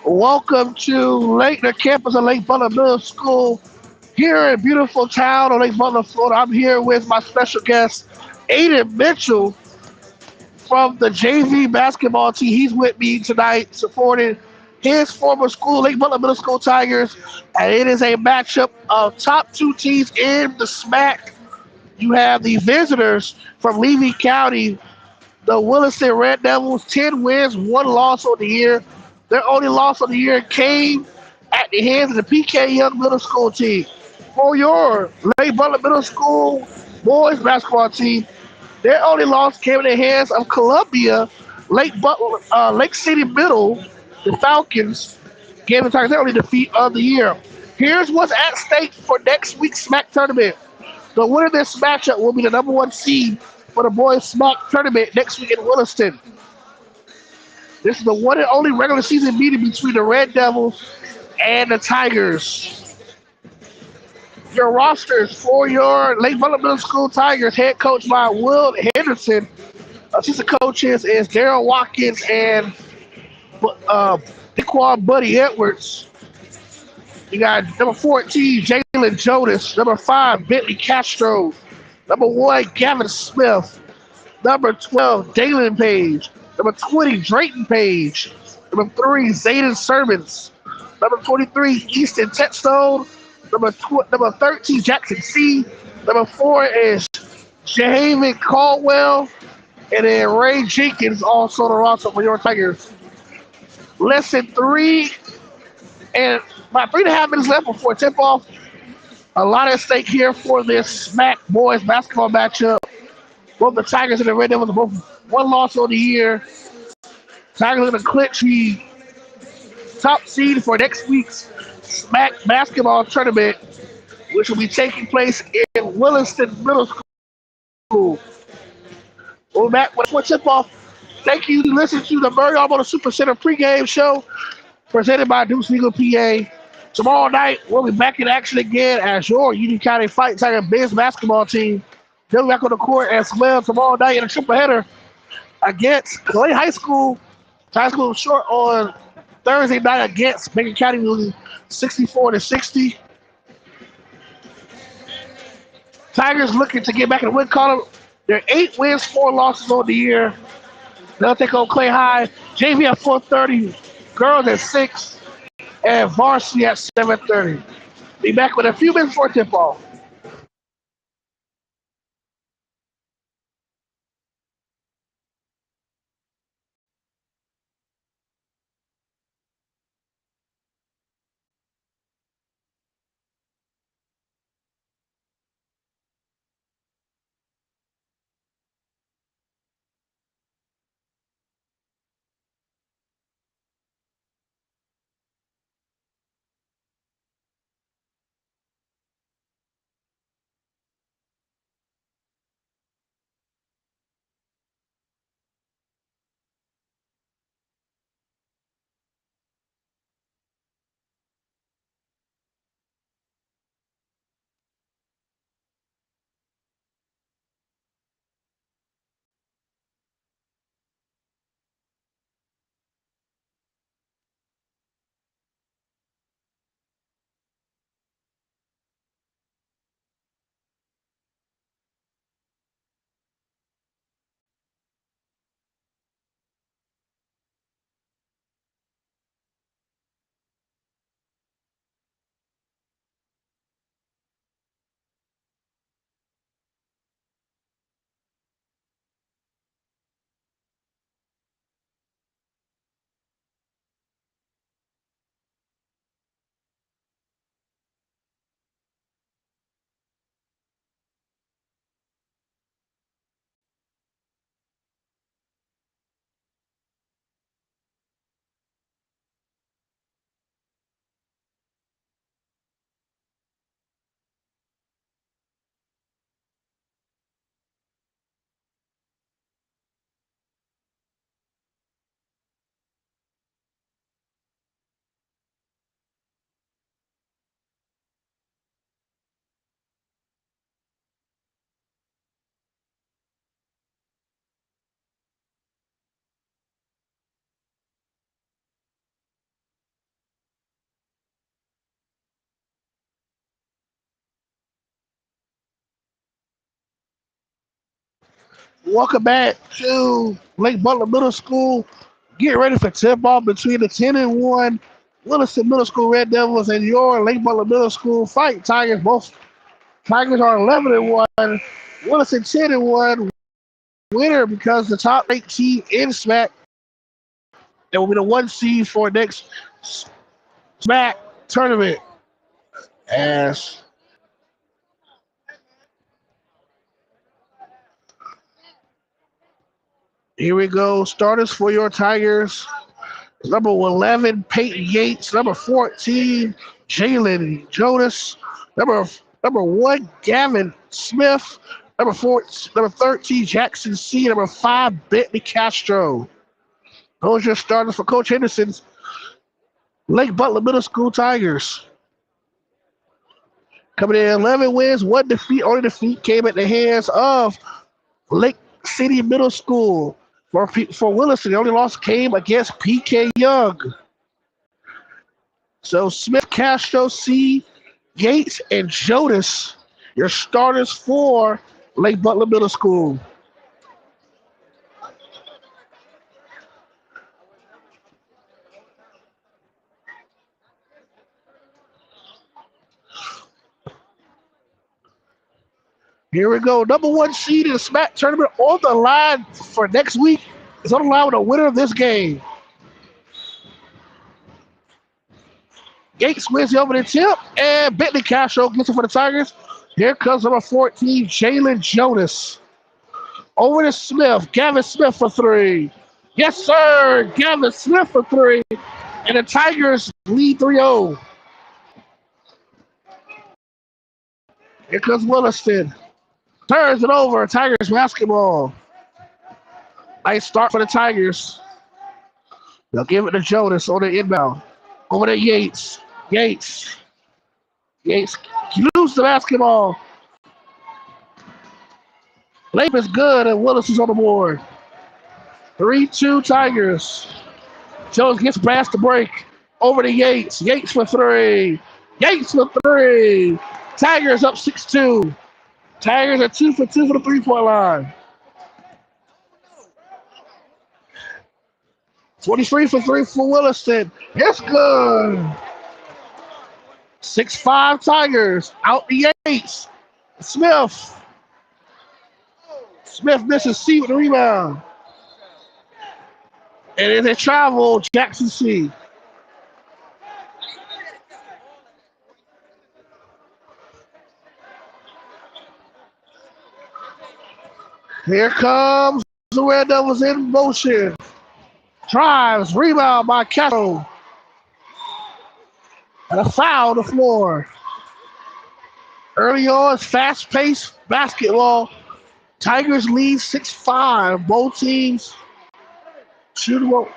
Welcome to the campus of Lake Butler Middle School here in beautiful town of Lake Butler, Florida. I'm here with my special guest, Aiden Mitchell from the JV basketball team. He's with me tonight supporting his former school, Lake Butler Middle School Tigers, and it is a matchup of top two teams in the SMAC. You have the visitors from Levy County, the Williston Red Devils, 10 wins, one loss on the year. Their only loss of the year came at the hands of the PK Young Middle School team. For your Lake Butler Middle School boys basketball team, their only loss came in the hands of Columbia, Lake City Middle, the Falcons, gave the Tigers their only defeat of the year. Here's what's at stake for next week's SMAC tournament. The winner of this matchup will be the number one seed for the boys SMAC tournament next week in Williston. This is the one and only regular season meeting between the Red Devils and the Tigers. Your rosters for your Lake Butler Middle School Tigers, head coach by Will Henderson. Assistant coaches is Daryl Watkins and Daquan Buddy Edwards. You got number 14, Jalen Jonas. Number 5, Bentley Castro. Number 1, Gavin Smith. Number 12, Dalen Page. Number 20, Drayton Page. Number 3, Zayden Sermons. Number 23, Easton Tetstone. Number 13, Jackson C. Number 4 is Jahaven Caldwell. And then Ray Jenkins also the roster for your Tigers. Lesson 3 and about 3.5 minutes left before tip off. A lot at stake here for this SMAC boys basketball matchup. Both the Tigers and the Red Devils are both one loss on the year. Tigers are going to clinch the top seed for next week's SMAC basketball tournament, which will be taking place in Williston Middle School. We'll be back with tip off. Thank you for listening to the Murray Armada Super Center pregame show presented by Deuce Eagle PA. Tomorrow night, we'll be back in action again as your Union County Fighting Tiger men's basketball team. They'll be back on the court as well tomorrow night in a triple header against Clay High School. High School short on Thursday night against Macon County, losing 64-60. Tigers looking to get back in the win column. They're 8 wins, 4 losses on the year. They'll take on Clay High. JV at 4:30, girls at 6, and varsity at 7:30. Be back with a few minutes before tip off. Welcome back to Lake Butler Middle School. Get ready for tip-off between the 10-1 Williston Middle School Red Devils and your Lake Butler Middle School Fight Tigers. Both Tigers are 11-1. Williston 10-1. Winner because the top 8 team in SMAC that will be the 1 seed for next SMAC tournament. As here we go. Starters for your Tigers. Number 11, Peyton Yates. Number 14, Jalen Jonas. Number 1, Gavin Smith. Number 13, Jackson C. Number 5, Bentley Castro. Those are your starters for Coach Henderson's Lake Butler Middle School Tigers. Coming in 11 wins, 1 defeat. Only defeat came at the hands of Lake City Middle School. For Williston, the only loss came against PK Young. So Smith, Castro, C, Yates, and Jonas, your starters for Lake Butler Middle School. Here we go. Number 1 seed in the SMAC tournament on the line for next week. It's on the line with the winner of this game. Yates wins the opening tip, and Bentley Castro gets it for the Tigers. Here comes number 14, Jalen Jonas. Over to Smith. Gavin Smith for 3. Yes, sir. Gavin Smith for 3. And the Tigers lead 3-0. Here comes Williston. Turns it over. Tigers basketball. Nice start for the Tigers. They'll give it to Jonas on the inbound. Over to Yates. Yates loses the basketball. Lape is good, and Willis is on the board. 3-2 Tigers. Jones gets past the break. Over to Yates. Yates for 3. Yates for 3. Tigers up 6-2. Tigers are 2 for 2 for the 3-point line. 23 for 3 for Williston. It's good. 6-5 Tigers. Out the Yates. Smith misses C with the rebound. And as they travel, Jackson C. Here comes the Red Devils in motion. Drives, rebound by Castro. And a foul on the floor. Early on, fast-paced basketball. Tigers lead 6-5. Both teams shoot well.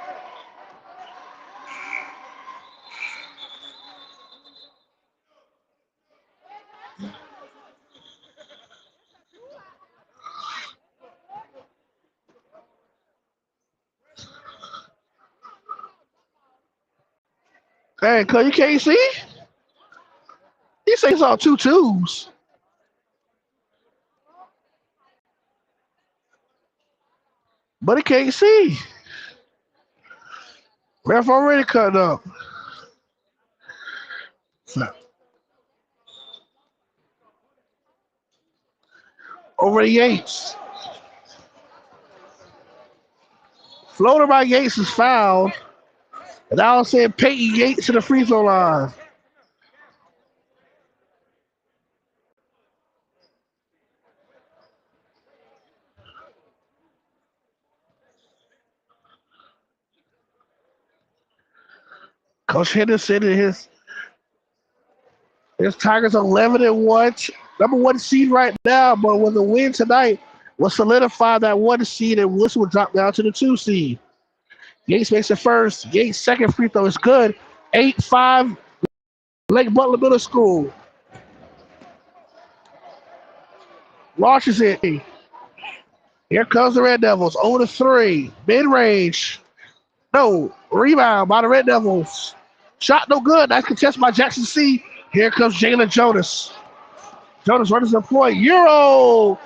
Hey, cuz you can't see? He says it's all 2 twos. But he can't see. Ref already cut up. Over to Yates. Floater by Yates is fouled. And now I'm saying Peyton Yates to the free throw line. Coach Henderson and his Tigers 11-1, number 1 seed right now, but with a win tonight will solidify that 1 seed, and Wilson will drop down to the 2 seed. Yates makes it first. Yates' second free throw is good. 8-5 Lake Butler Middle School. Launches it. Here comes the Red Devils. Over to 3. Mid-range. No. Rebound by the Red Devils. Shot no good. Nice contest by Jackson C. Here comes Jalen Jonas. Jonas runs the point. Euro.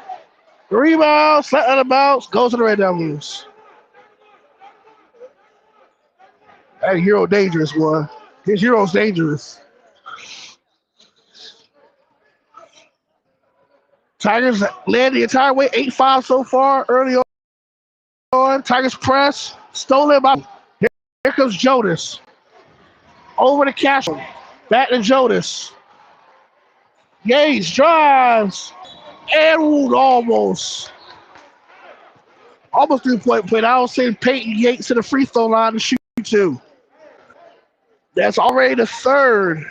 Rebound, slat out of bounds, goes to the Red Devils. That hero dangerous, boy. His hero's dangerous. Tigers led the entire way, 8-5 so far early on. Tigers press, stolen by. Here comes Jonas. Over to Castro. Back to Jonas. Yates drives. And almost. Almost 3-point play. I was saying Peyton Yates to the free throw line to shoot two. That's already the third.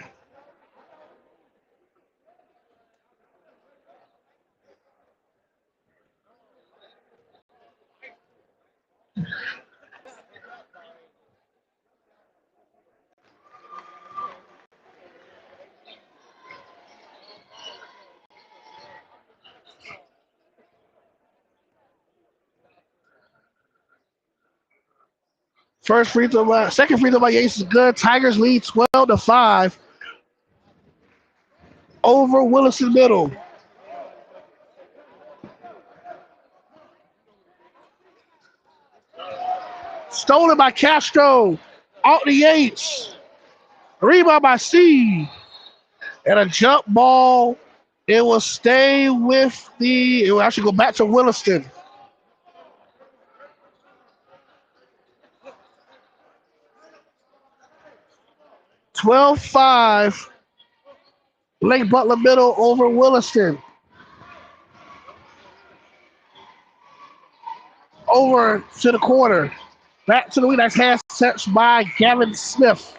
First free throw, second free throw by Yates is good. Tigers lead 12-5 over Williston Middle. Stolen by Castro. Out to Yates. Rebound by C. And a jump ball. It will stay with it will actually go back to Williston. (12-5). Lake Butler Middle over Williston. Over to the corner. Back to the wing. That's hand touched by Gavin Smith.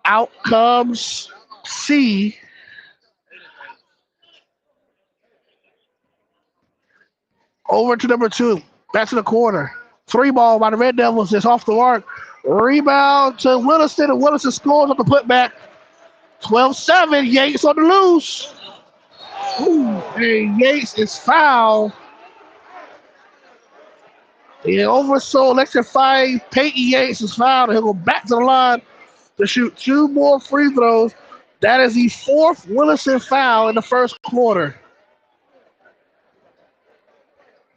Out comes C. Over to number 2. Back to the corner. 3 ball by the Red Devils is off the mark. Rebound to Williston, and Williston scores on the putback. 12-7. Yates on the loose. Ooh, and Yates is fouled. And over so electrifying Peyton Yates is fouled, and he'll go back to the line to shoot 2 more free throws. That is the 4th Williston foul in the first quarter.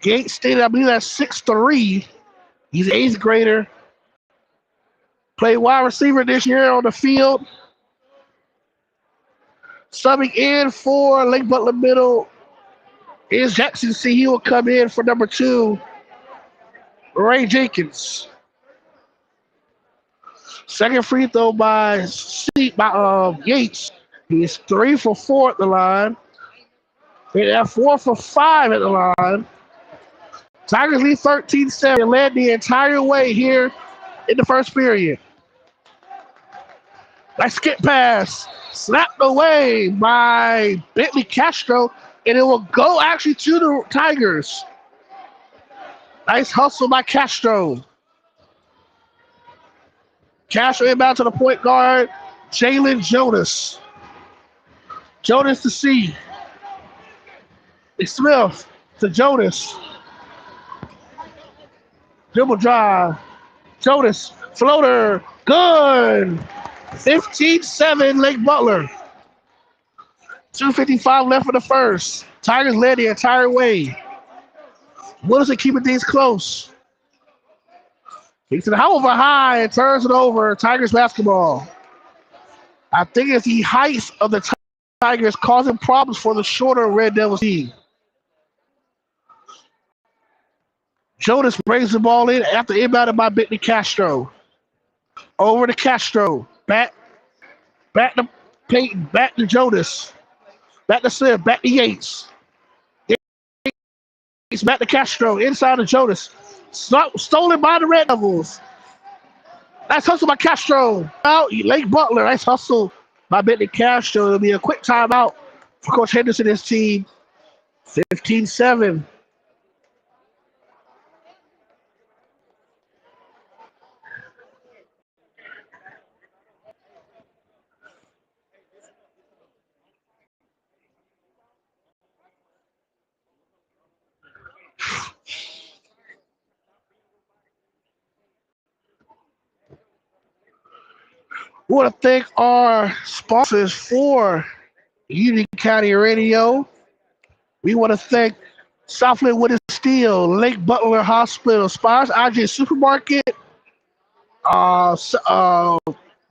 Yates stated, I believe that's 6'3". He's an 8th grader. Played wide receiver this year on the field. Subbing in for Lake Butler Middle is Jackson C. He will come in for number 2, Ray Jenkins. Second free throw by Yates. He's 3 for 4 at the line. They're 4 for 5 at the line. Tigers lead 13-7. Led the entire way here in the first period. Nice skip pass. Slapped away by Bentley Castro, and it will go actually to the Tigers. Nice hustle by Castro. Castro inbound to the point guard, Jalen Jonas. Jonas to C. Smith to Jonas. Dribble drive. Jonas, floater, good. 15-7 Lake Butler. 2:55 left for the first. Tigers led the entire way. Williston keeping things close. Takes it over high and turns it over. Tigers basketball. I think it's the height of the Tigers causing problems for the shorter Red Devils team. Jonas brings the ball in after inbounded by Bentley Castro. Over to Castro. Back to Peyton. Back to Jonas. Back to Smith. Back to Yates. Yates back to Castro. Inside to Jonas. Stolen by the Red Devils. Nice hustle by Castro. Out, Lake Butler. Nice hustle by Bentley Castro. It'll be a quick timeout for Coach Henderson and his team. 15-7. We want to thank our sponsors for Unity County Radio. We want to thank Southland Wood and Steel, Lake Butler Hospital, Spires, IJ Supermarket,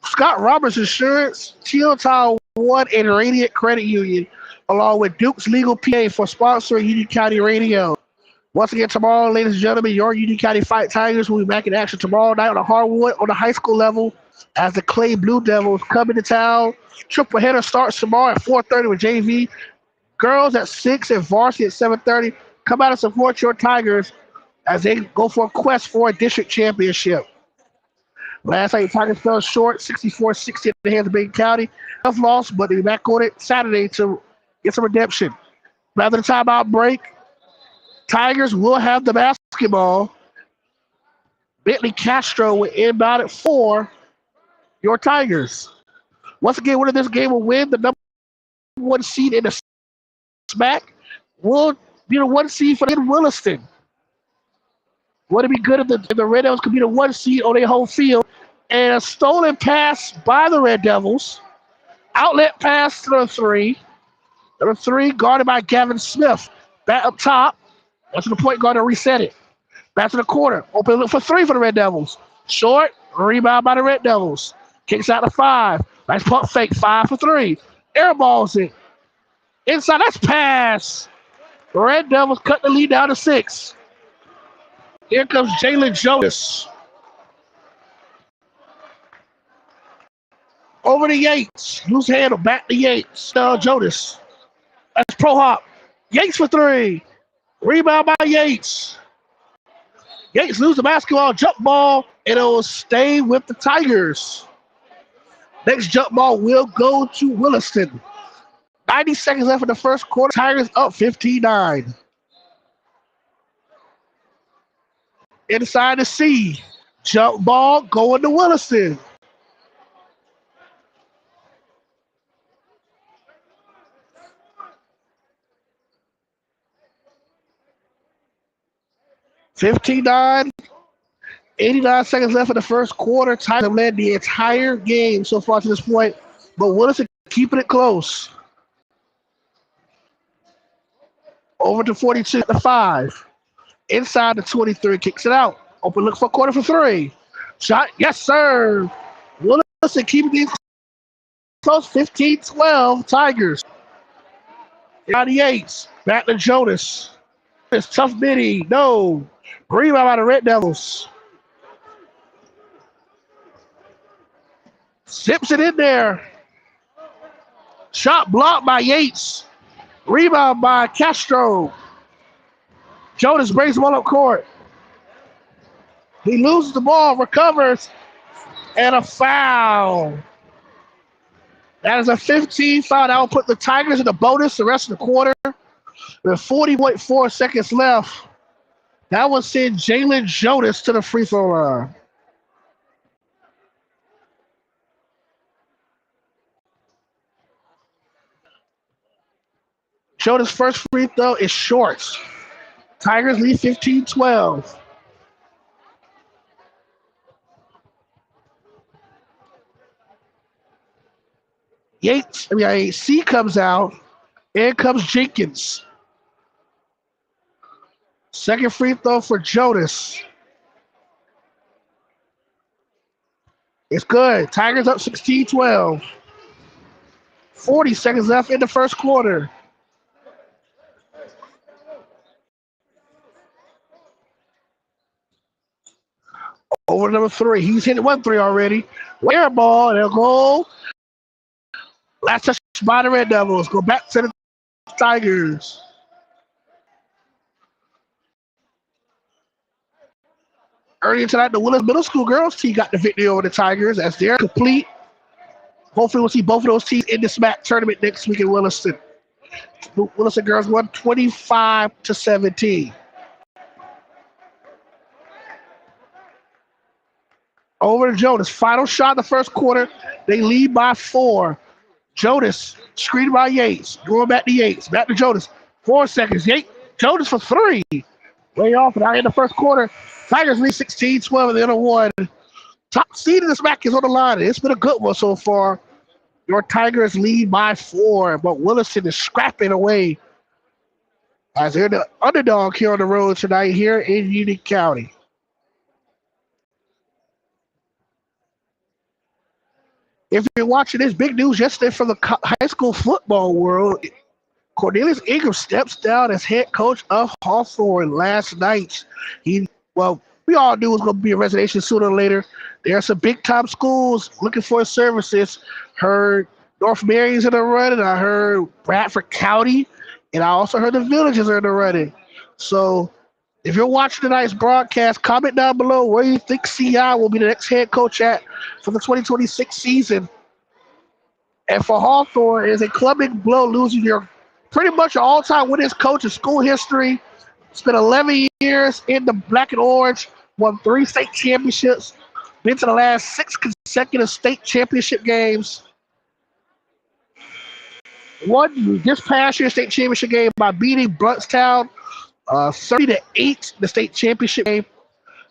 Scott Roberts Insurance, Teal Tile 1, and Radiant Credit Union, along with Duke's Legal PA for sponsoring Unity County Radio. Once again, tomorrow, ladies and gentlemen, your Unity County Fight Tigers will be back in action tomorrow night on the hardwood on the high school level as the Clay Blue Devils come into town. Triple header starts tomorrow at 4:30 with JV. Girls at 6 and varsity at 7:30. Come out and support your Tigers as they go for a quest for a district championship. Last night, Tigers fell short, 64-60 at the hands of Bacon County. Tough loss, but they'll be back on it Saturday to get some redemption. After the timeout break, Tigers will have the basketball. Bentley Castro will inbound it for your Tigers. Once again, winner of this game will win the number 1 seed in the SMAC. Will be the 1 seed for Williston. Would it be good if the Red Devils could be the 1 seed on their home field? And a stolen pass by the Red Devils. Outlet pass to the 3. Number 3 guarded by Gavin Smith. Back up top. That's the point guard to reset it. Back to the corner. Open look for 3 for the Red Devils. Short. Rebound by the Red Devils. Kicks out to 5. Nice pump fake. 5 for 3. Air balls it. Inside. That's pass. The Red Devils cut the lead down to 6. Here comes Jalen Jonas. Over to Yates. Loose handle. Back to Yates. Jonas. That's pro hop. Yates for 3. Rebound by Yates. Yates loses the basketball. Jump ball. And it will stay with the Tigers. Next jump ball will go to Williston. 90 seconds left in the first quarter. Tigers up 15-9. Inside the C. Jump ball going to Williston. $15-9. 89 seconds left in the first quarter. Tigers have led the entire game so far to this point, but Williston keeping it close. Over to 42 to 5. Inside the 23, kicks it out. Open look for a quarter for 3. Shot, yes, sir. Williston keeping these close. 15-12, Tigers. 98, back to Jonas. It's tough midi, no. Rebound by the Red Devils. Zips it in there. Shot blocked by Yates. Rebound by Castro. Jonas brings the ball up court. He loses the ball, recovers, and a foul. That is a 15 foul. That will put the Tigers in the bonus the rest of the quarter. With 40.4 seconds left. That will send Jalen Jonas to the free throw line. Jonas' first free throw is short. Tigers lead 15-12. C comes out. In comes Jenkins. Second free throw for Jonas. It's good. Tigers up 16-12. 40 seconds left in the first quarter. Over to number 3. He's hitting 1-3 already. Air ball. They'll go. Last touch by the Red Devils. Go back to the Tigers. Earlier tonight, the Willis Middle School girls team got the victory over the Tigers as they're complete. Hopefully, we'll see both of those teams in the SMAC tournament next week in Williston. The Williston girls won 25-17. Over to Jonas. Final shot in the first quarter. They lead by 4. Jonas, screened by Yates. Going back to Yates. Back to Jonas. 4 seconds. Jonas for 3. Way off and out in the first quarter. Tigers lead 16-12 in the other one. Top seed in the SMAC is on the line. It's been a good one so far. Your Tigers lead by 4, but Williston is scrapping away as they're the underdog here on the road tonight here in Union County. If you're watching this, big news yesterday from the high school football world. Cornelius Ingram steps down as head coach of Hawthorne last night. We all knew it was going to be a resignation sooner or later. There are some big-time schools looking for his services. Heard North Marion's in the running. I heard Bradford County, and I also heard the Villages are in the running. So if you're watching tonight's broadcast, comment down below where you think CI will be the next head coach at for the 2026 season. And for Hawthorne, it's a clubbing blow losing your pretty much an all-time winningest coach in school history. Spent 11 years in the black and orange, won 3 state championships, been to the last 6 consecutive state championship games. Won this past year's state championship game by beating Bluntstown 30-8 the state championship game.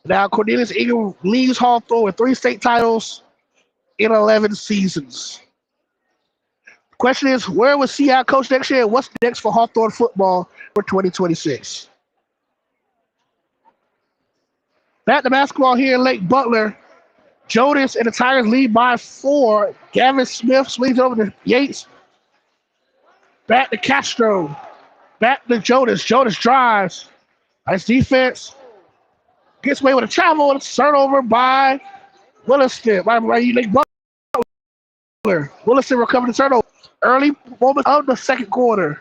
Now Cornelius Ingram leaves Hawthorne with 3 state titles in 11 seasons. Question is, where will CI coach next year? What's next for Hawthorne football for 2026? Back to basketball here in Lake Butler. Jonas and the Tigers lead by 4. Gavin Smith swings over to Yates. Back to Castro. Back to Jonas. Jonas drives. Nice defense. Gets away with a travel and a turnover by Williston. By Lake Butler. Williston recovered the turnover. Early moment of the second quarter.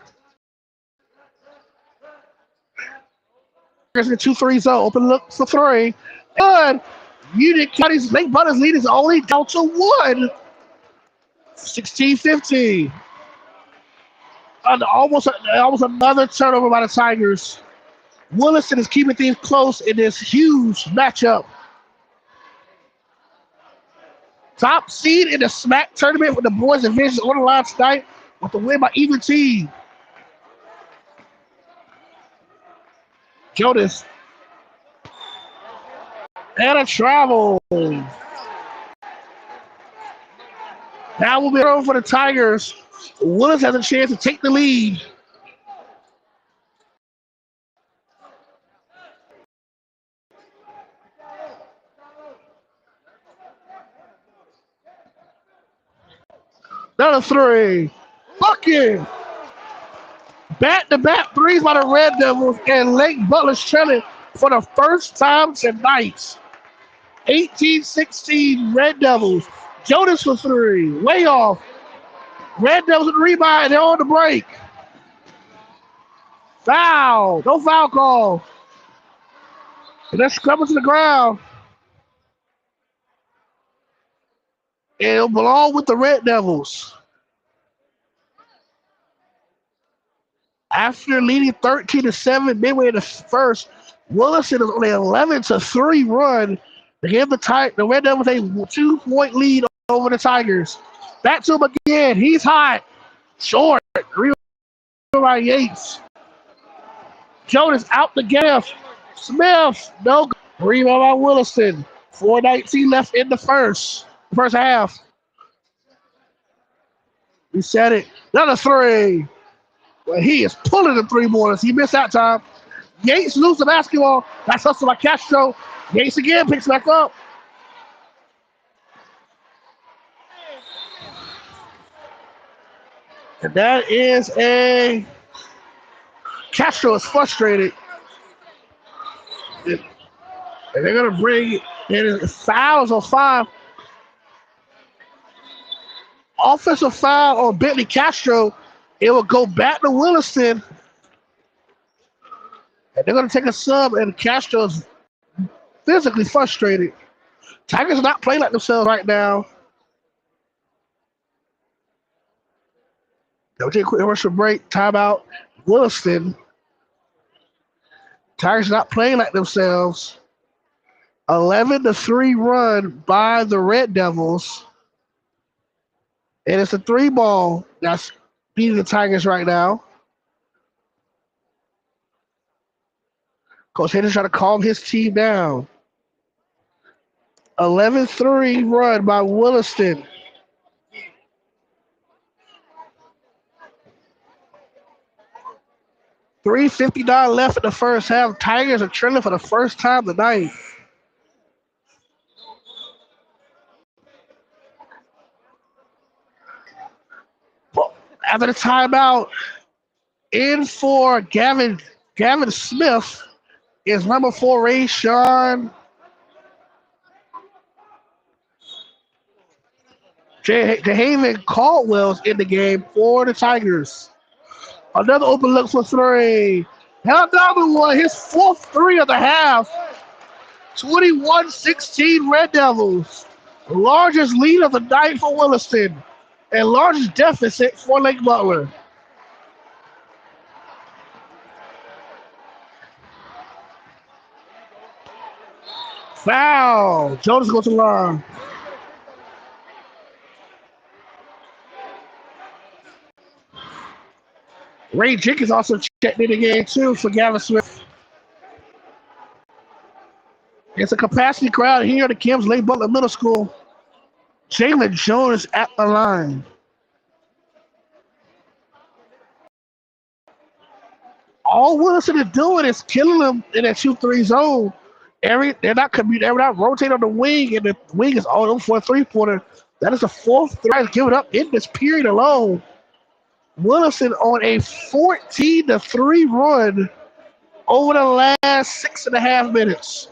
There's a 2-3 zone. Open look for 3. Good. Union County's Lake Butler's lead is only down to 1. 16-15. Almost another turnover by the Tigers. Williston is keeping things close in this huge matchup. Top seed in the SMAC tournament with the boys and Visions on the line tonight with the win by even team. Jonas. And a travel. Now will be over for the Tigers. Willis has a chance to take the lead. Another 3. Bucket. Back-to-back 3s by the Red Devils, and Lake Butler's trailing for the first time tonight. 18-16 Red Devils. Jonas for 3. Way off. Red Devils with the rebound. They're on the break. Foul. No foul call. And they're scrubbing to the ground. And it'll belong with the Red Devils. After leading 13-7 midway in the first, Williston is on an 11-3 run to give the Red Devils a 2-point lead over the Tigers. Back to him again. He's hot. Short. Rebound by Yates. Jonas out the gift. Smith. No. Rebound by Williston. 4:19 left in the first half. We said it. Another 3. Well, he is pulling the 3-pointers. He missed that time. Yates loses the basketball. That's hustled by Castro. Yates again picks back up. And that is a... Castro is frustrated. And they're going to bring in fouls on 5. Offensive foul on Bentley Castro. It will go back to Williston. And they're going to take a sub, and Castro is physically frustrated. Tigers are not playing like themselves right now. They'll take a quick commercial break. Timeout. Williston. Tigers are not playing like themselves. 11-3 run by the Red Devils. And it's a 3-ball that's beating the Tigers right now. Coach Henderson trying to calm his team down. 11-3 run by Williston. $3:59 left in the first half. Tigers are trailing for the first time tonight. After the timeout, in for Gavin Smith is number 4, Rayshawn DeHaven Caldwell's in the game for the Tigers. Another open look for 3. Another one, his 4th 3 of the half. 21-16 Red Devils. Largest lead of the night for Williston and largest deficit for Lake Butler. Foul. Jonas goes to the line. Ray Jenkins also checked in the game too for Gavin Smith. It's a capacity crowd here at the Kim's Lake Butler Middle School. Jalen Jones at the line. All Williston is doing is killing them in that 2-3 zone. They're not rotating on the wing, and the wing is all over for a 3-pointer. That is the 4th three given up in this period alone. Williston on a 14-3 run over the last 6.5 minutes.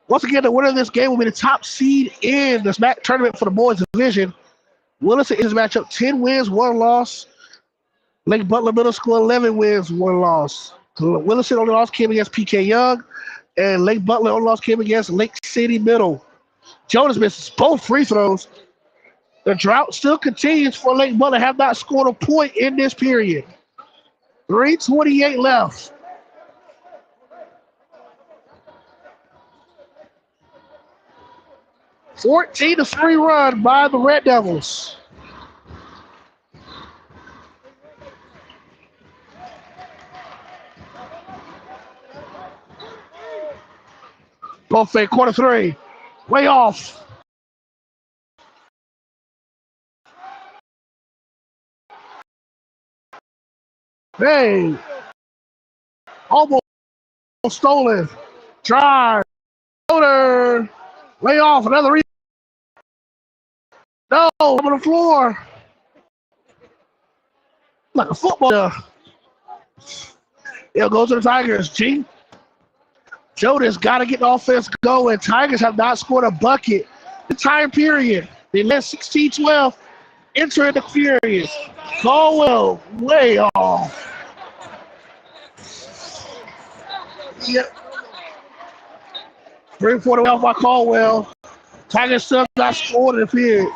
Once again, the winner of this game will be the top seed in the SMAC tournament for the boys division. Williston is matchup 10 wins, 1 loss. Lake Butler Middle School 11 wins, 1 loss. Williston only loss came against PK Young, and Lake Butler only loss came against Lake City Middle. Jonas misses both free throws. The drought still continues for Lake Butler. Have not scored a point in this period. 3:28 left. A 14-3 run by the Red Devils. Both fake quarter 3. Way off. Hey. Almost stolen. Drive. Floater. Way off. Another rebound. No. On the floor. Like a football. It'll go to the Tigers. G. Jonas got to get the offense going. Tigers have not scored a bucket the entire period. They led 16-12 entering the period. Caldwell way off. Yep. 3-quarter off by Caldwell. Tigers still not scored in the period.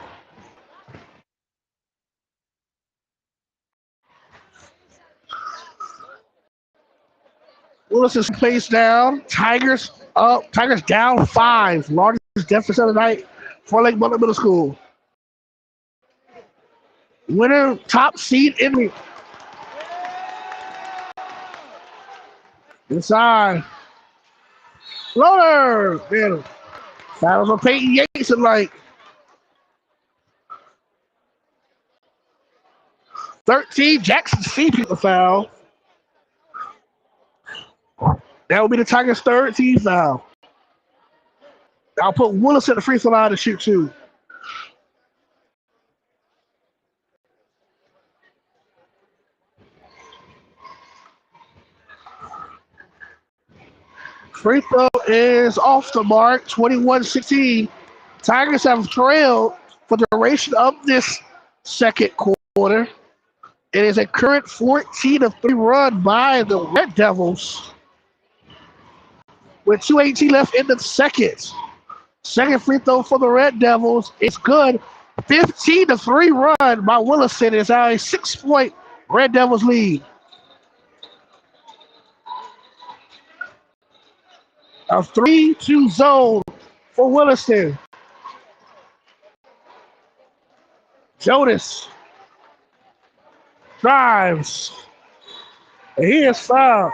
Williston's place down. Tigers up. Tigers down 5. Largest deficit of the night for Lake Butler Middle School. Winner, top seed in inside. Floater. Man, that was on Peyton Yates like 13. Jackson C picked the foul. That will be the Tigers' 3rd team foul. I'll put Williston at the free throw line to shoot 2. Free throw is off the mark, 21-16. Tigers have trailed for the duration of this second quarter. It is a current 14-3 run by the Red Devils, with 2:18 left in the second. Second free throw for the Red Devils is good. 15-3 run by Williston is now a 6-point Red Devils lead. A 3-2 zone for Williston. Jonas drives. And he is fouled.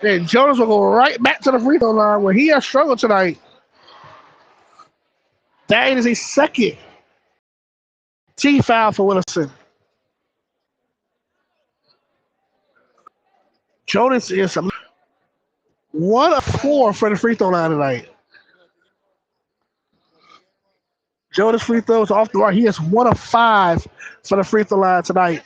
And Jonas will go right back to the free throw line where he has struggled tonight. That is a second team foul for Williston. Jonas is 1 of 4 for the free throw line tonight. Jonas' free throws off the line. He is 1 of 5 for the free throw line tonight.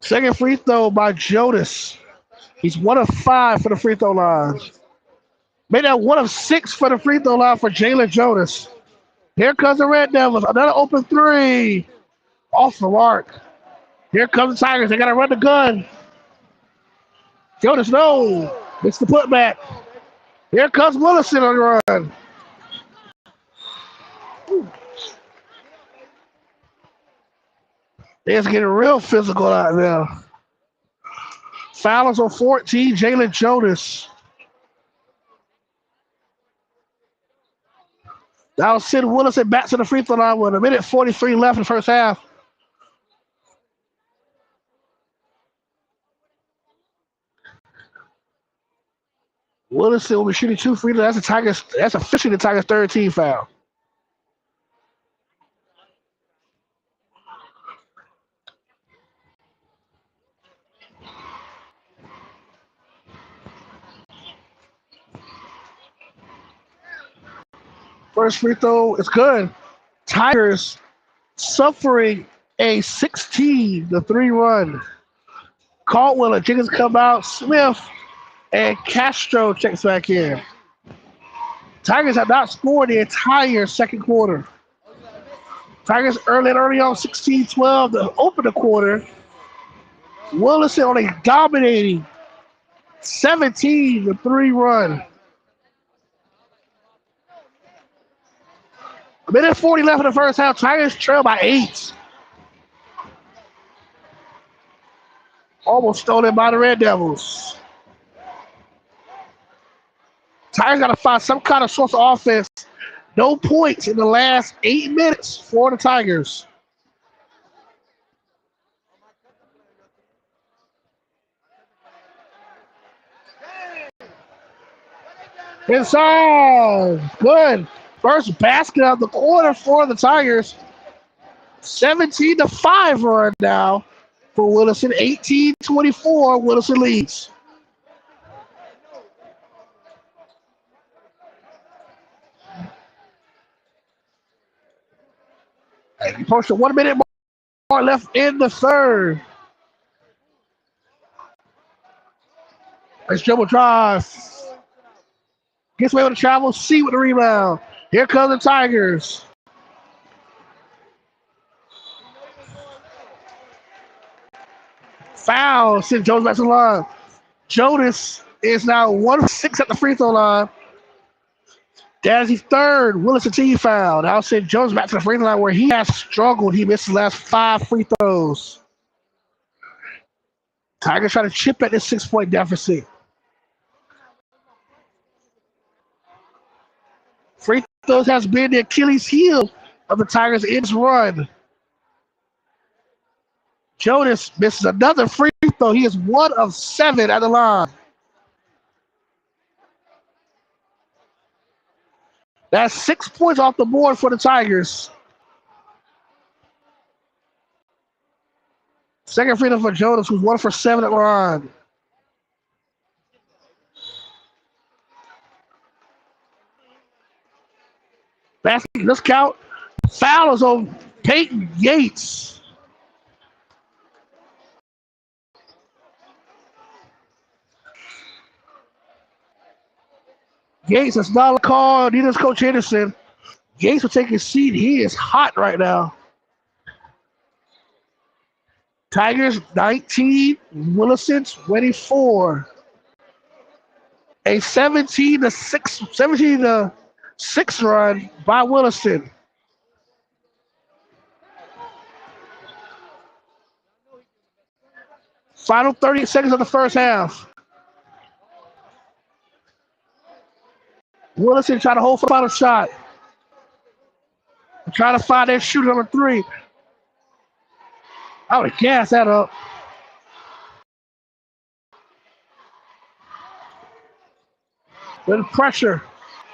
Second free throw by Jonas. He's 1 of 5 for the free throw line. Made that 1 of 6 for the free throw line for Jalen Jonas. Here comes the Red Devils. Another open three. Off the mark. Here comes the Tigers. They got to run the gun. Jonas, no. It's the putback. Here comes Williston on the run. It's getting real physical out there. Fouls on 14, Jalen Jonas. That'll send Williston back to the free throw line with 1:43 left in the first half. Williston will be shooting 2 free throws. That's officially the Tigers' third team foul. First free throw is good. Tigers suffering a 16-3 run. Caldwell and Jenkins come out. Smith and Castro checks back in. Tigers have not scored the entire second quarter. Tigers early on 16-12 to open the quarter. Williston on a dominating 17-3 run. 1:40 left in the first half. Tigers trail by 8. Almost stolen by the Red Devils. Tigers got to find some kind of source of offense. No points in the last 8 minutes for the Tigers. Inside. Good. First basket of the quarter for the Tigers. 17-5 run now for Williston. 18-24. Williston leads. And posted 1 minute more left in the third. Nice dribble drive. Gets away with the travel. C with the rebound. Here come the Tigers. Foul. Send Jones back to the line. Jonas is now 1 of 6 at the free throw line. That is his third Williston team foul. Now send Jones back to the free throw line where he has struggled. He missed the last 5 free throws. Tigers trying to chip at this 6-point deficit. Free throws has been the Achilles heel of the Tigers in this run. Jonas misses another free throw. He is 1 of 7 at the line. That's 6 points off the board for the Tigers. Second free throw for Jonas, who's 1 for 7 at the line. Basket, let's count. Foul is on Peyton Yates. Yates is not a call. Neither is Coach Henderson. Yates will take his seat. He is hot right now. Tigers 19, Williston 24. A 17-6 run by Williston. Final 30 seconds of the first half. Williston trying to hold for the final shot. Trying to find that shooter number 3. I would gas that up. With pressure.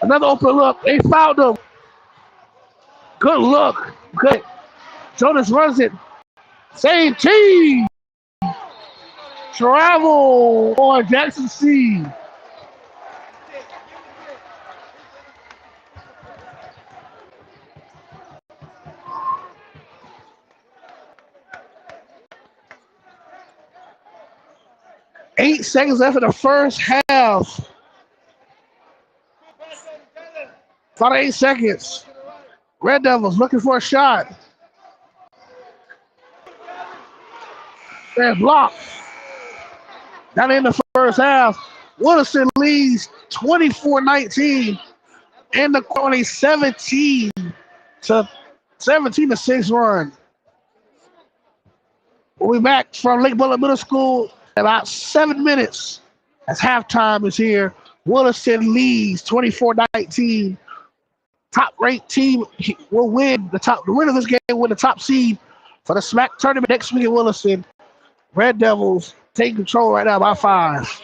Another open look. They fouled him. Good look. Good. Jonas runs it. Same team. Travel on Jackson C. Eight seconds left in the first half. About 8 seconds. Red Devils looking for a shot. They're blocked. Down in the first half. Williston leads 24-19 in the 2017 to 17-6 run. We'll be back from Lake Butler Middle School in about 7 minutes as halftime is here. Williston leads 24-19. Top-ranked team will win the winner of this game will win the top seed for the SMAC tournament next week in Williston. Red Devils take control right now by 5.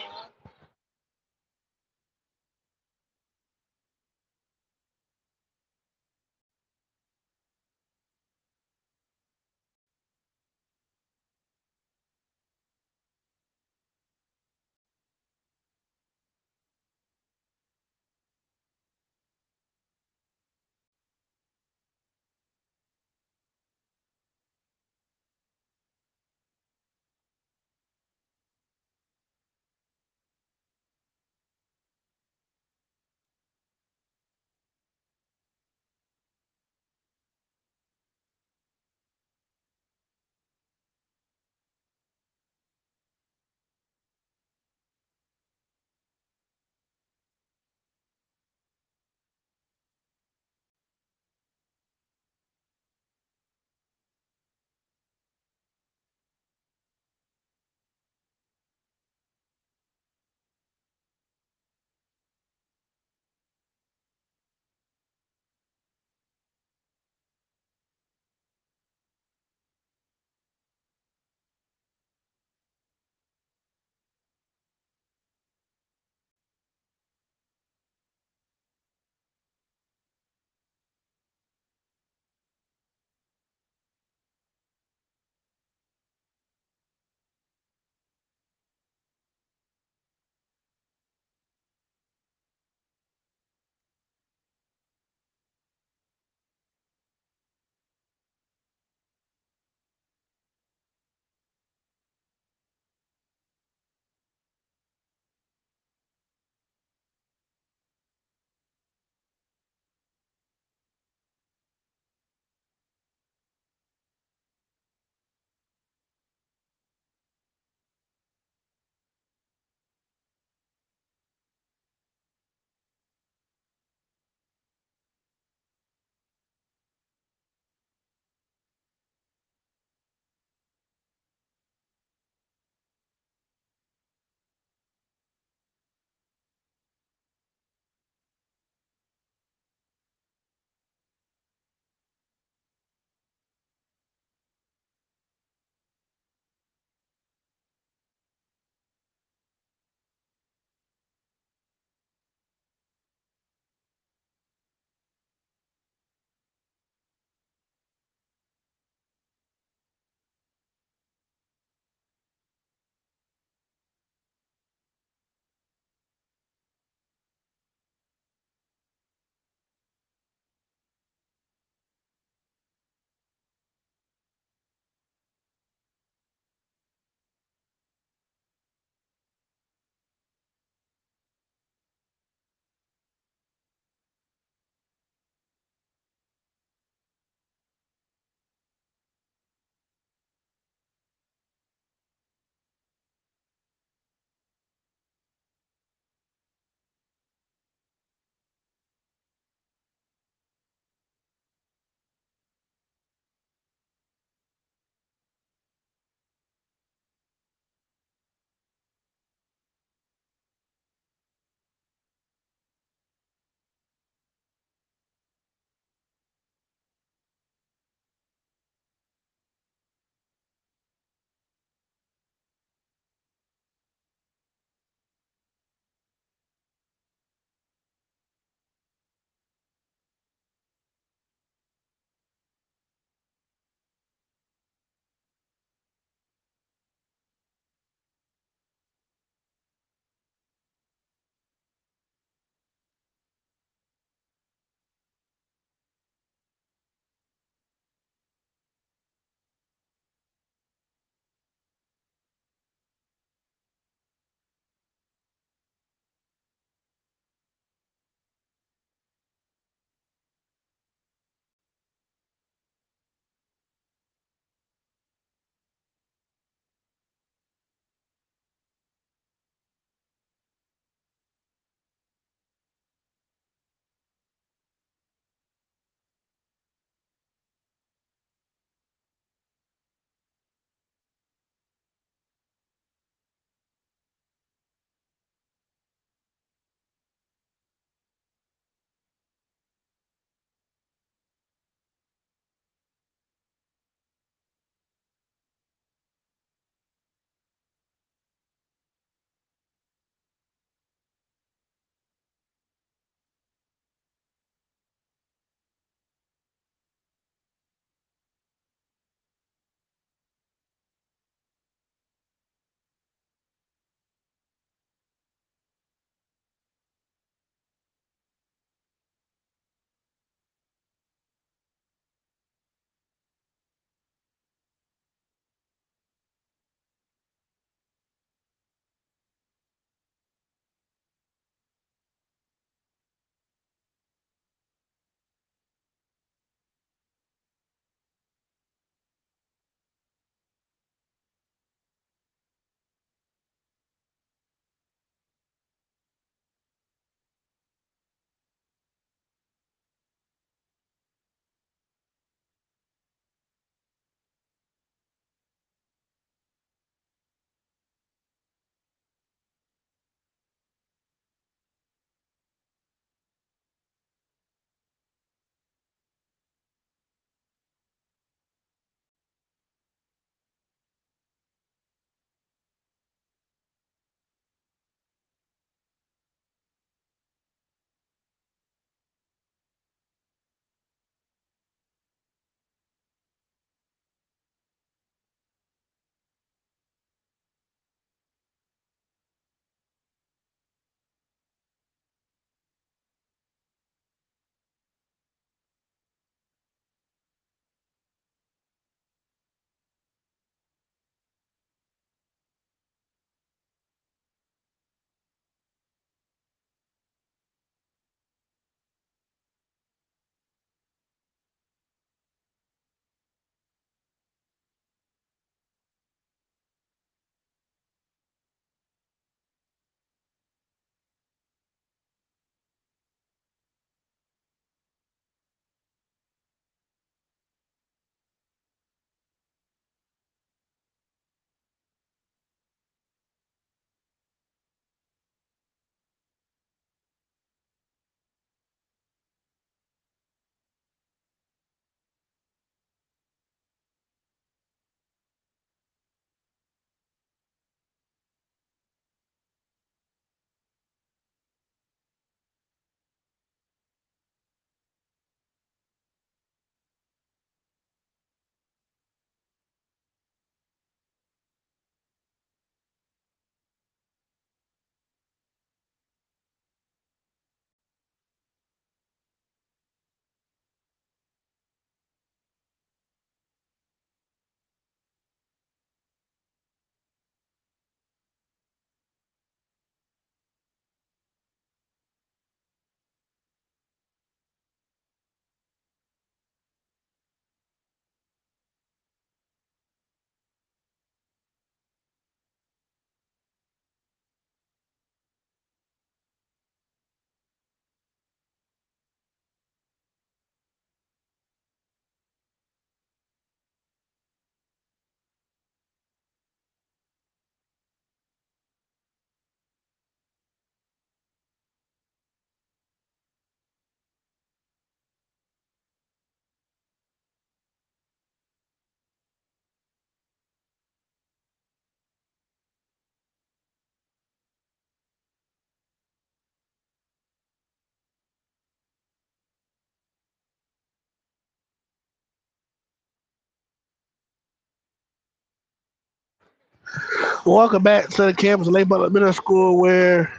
Welcome back to the campus of Lake Butler Middle School, where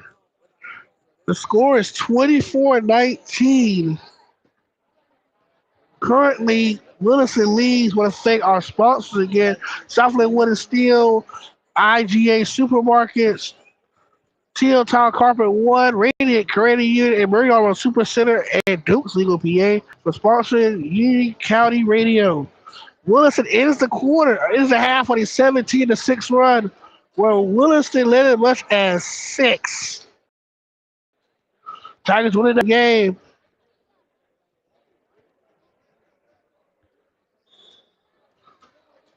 the score is 24-19. Currently, Williston leads. Want to thank our sponsors again: Southland Wood and Steel, IGA Supermarkets, Teal Town Carpet One, Radiant Creative Unit, and Murray Armor Super Center, and Duke's Legal PA for sponsoring Union County Radio. Williston ends the half on a 17-6 run, where Williston led as much as 6. Tigers winning the game.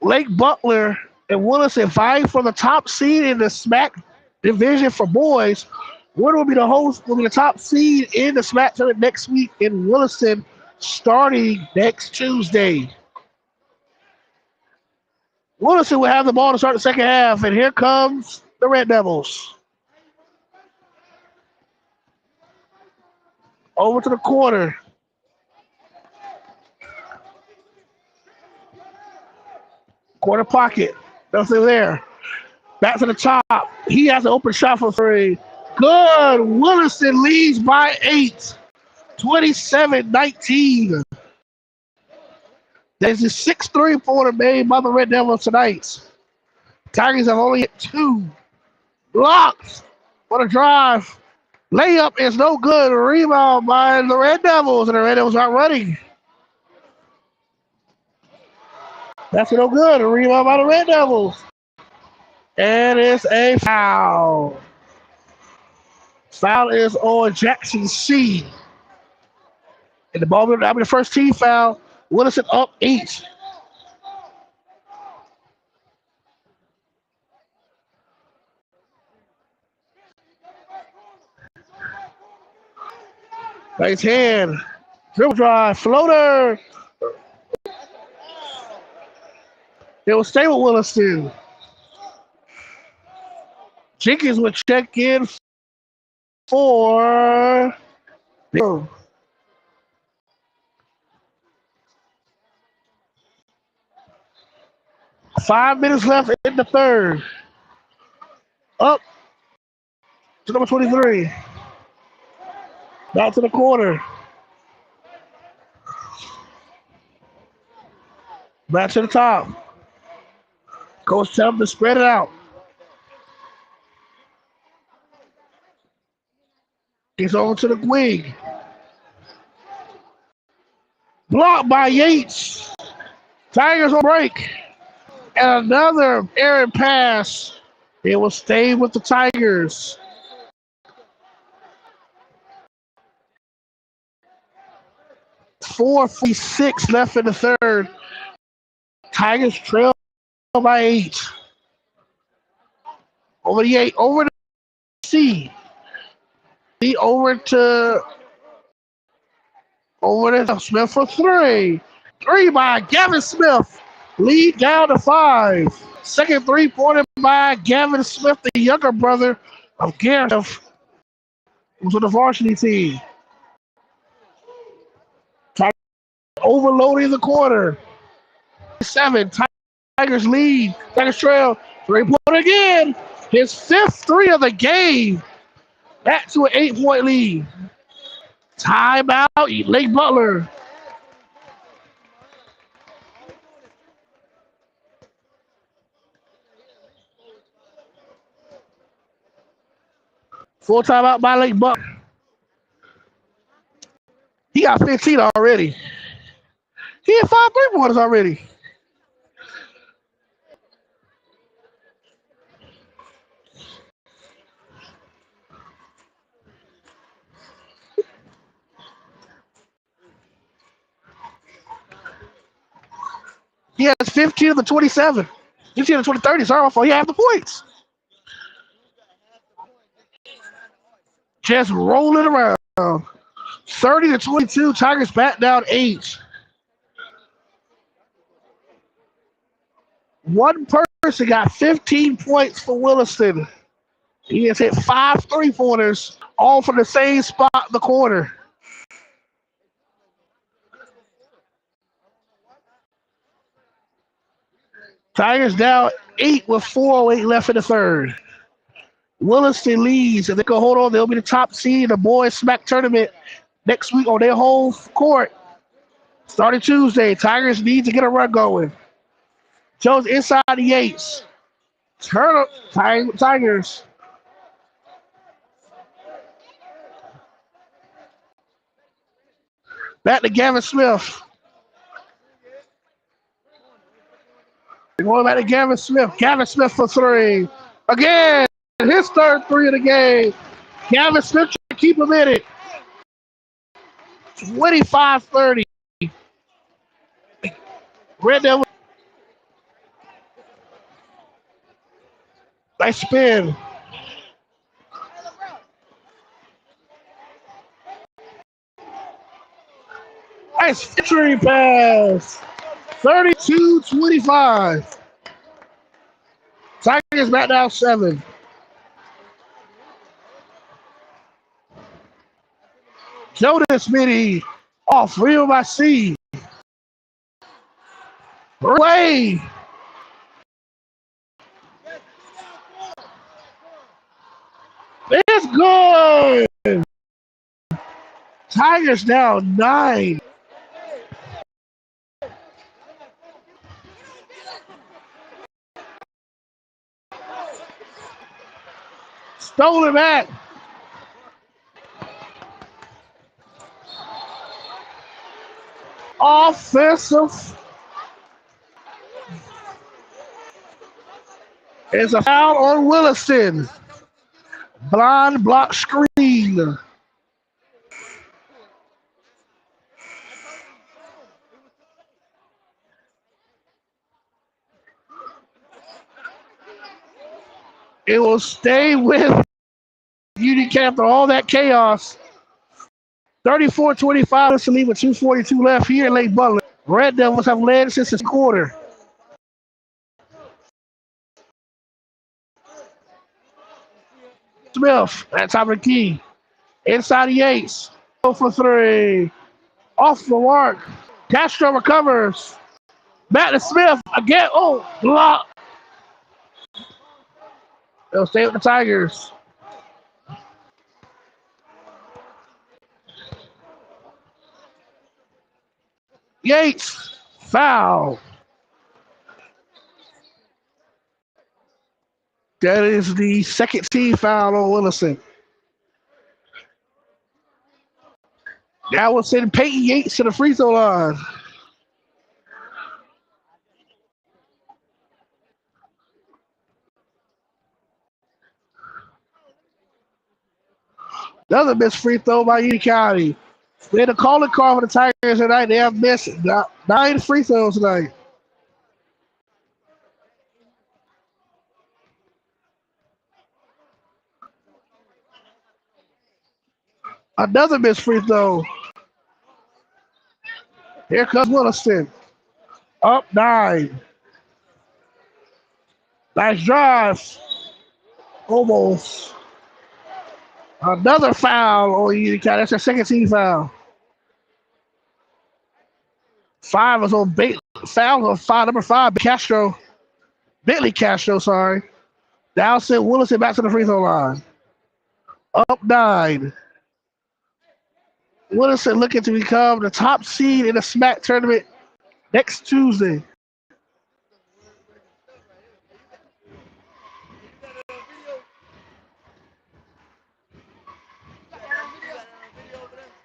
Lake Butler and Williston vying for the top seed in the SMAC division for boys. Winner will be the top seed in the SMAC tournament next week in Williston, starting next Tuesday. Williston will have the ball to start the second half, and here comes the Red Devils. Over to the corner. Corner pocket. Nothing there. Back to the top. He has an open shot for 3. Good. Williston leads by 8. 27-19. There's a 6 3-pointer made by the Red Devils tonight. Tigers have only hit 2. Blocks for the drive. Layup is no good. Rebound by the Red Devils, and the Red Devils aren't running. That's no good. A rebound by the Red Devils. And it's a foul. Foul is on Jackson C. And the ball will be the first team foul. Williston up 8. Nice hand. Dribble drive. Floater. It will stay with Williston. Jenkins would check in for 5 minutes left in the third. Up to number 23. Back to the corner. Back to the top. Coach tell him to spread it out. Gets over to the wing. Blocked by Yates. Tigers on break. And another errant pass. It will stay with the Tigers. .446 left in the third. Tigers trail by 8. Over the 8. Over the C. Over to Smith for 3. 3 by Gavin Smith. Lead down to 5. Second 3-pointer by Gavin Smith, the younger brother of Gareth, who's on the varsity team. Overloading the corner. 7. Tigers lead. Tigers trail. 3-pointer again. His 5th 3 of the game. Back to an 8-point lead. Timeout. Lake Butler. Full timeout by Lake Butler. He got 15 already. He had 5 3-pointers already. He has 15 of the 27. 15 of the 30. Sorry, he had the points. Just rolling around. 30-22. Tigers back down 8. One person got 15 points for Williston. He has hit 5 3-pointers, all from the same spot in the corner. Tigers down 8 with 4:08 left in the third. Williston leads. If they can hold on, they'll be the top seed in the boys SMAC tournament next week on their home court. Starting Tuesday, Tigers need to get a run going. Jones inside the Yates. Turn up, Tigers. Back to Gavin Smith. Going back to Gavin Smith. Gavin Smith for three. Again, his third three of the game. Gavin Smith trying to keep him in it. 25-30. Red Devil. Nice spin. Nice victory pass. 32-25. Tigers back down 7. Jonas Mitty off reel by C. Away. It's good. Tigers down 9. Stolen back. Offensive. It's a foul on Williston. Blind block screen. It will stay with UDK after all that chaos. 34-25. Let's leave with 2:42 left here in Lake Butler. Red Devils have led since the quarter. Smith at top of the key. Inside the Yates. 0 for 3. Off the mark. Castro recovers. Back to Smith again. Oh, block. They'll stay with the Tigers. Yates, foul. That is the second team foul on Williston. That will send Peyton Yates to the free throw line. Another missed free throw by Union County. They're the calling card for the Tigers tonight. They have missed 9 free throws tonight. Another missed free throw. Here comes Williston. Up 9. Nice drive. Almost. Another foul on Union County. That's their second team foul. 5 was on foul on 5, number 5, Castro. Bentley Castro, sorry. Now sent Williston back to the free throw line. Up 9. Williston looking to become the top seed in the SMAC tournament next Tuesday.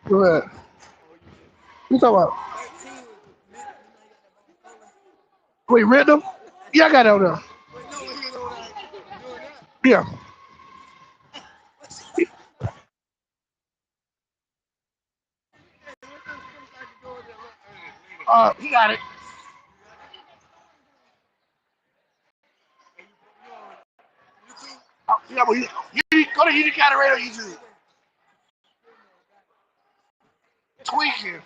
Go ahead. What you talking about? Wait, read them? Yeah, I got it on there. Yeah. He got it. Yeah, but you go to Union County Radio YouTube. Tweaking.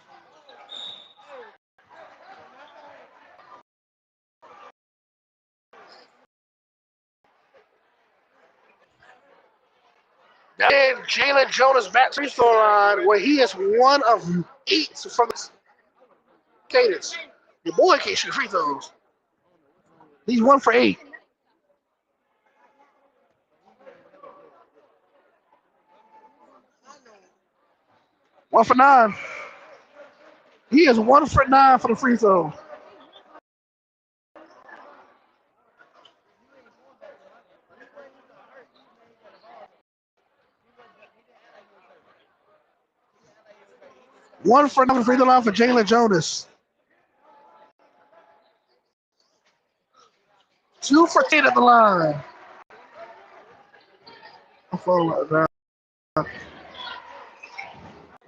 Then Jalen Jonas back to the free throw line where he is 1 of 8 from the cadence. Your boy can't shoot free throws. He's 1 for 8. One for 9. He is 1 for 9 for the free throw. One for 9 for the free throw line for Jalen Jonas. 2 for 10 at the line.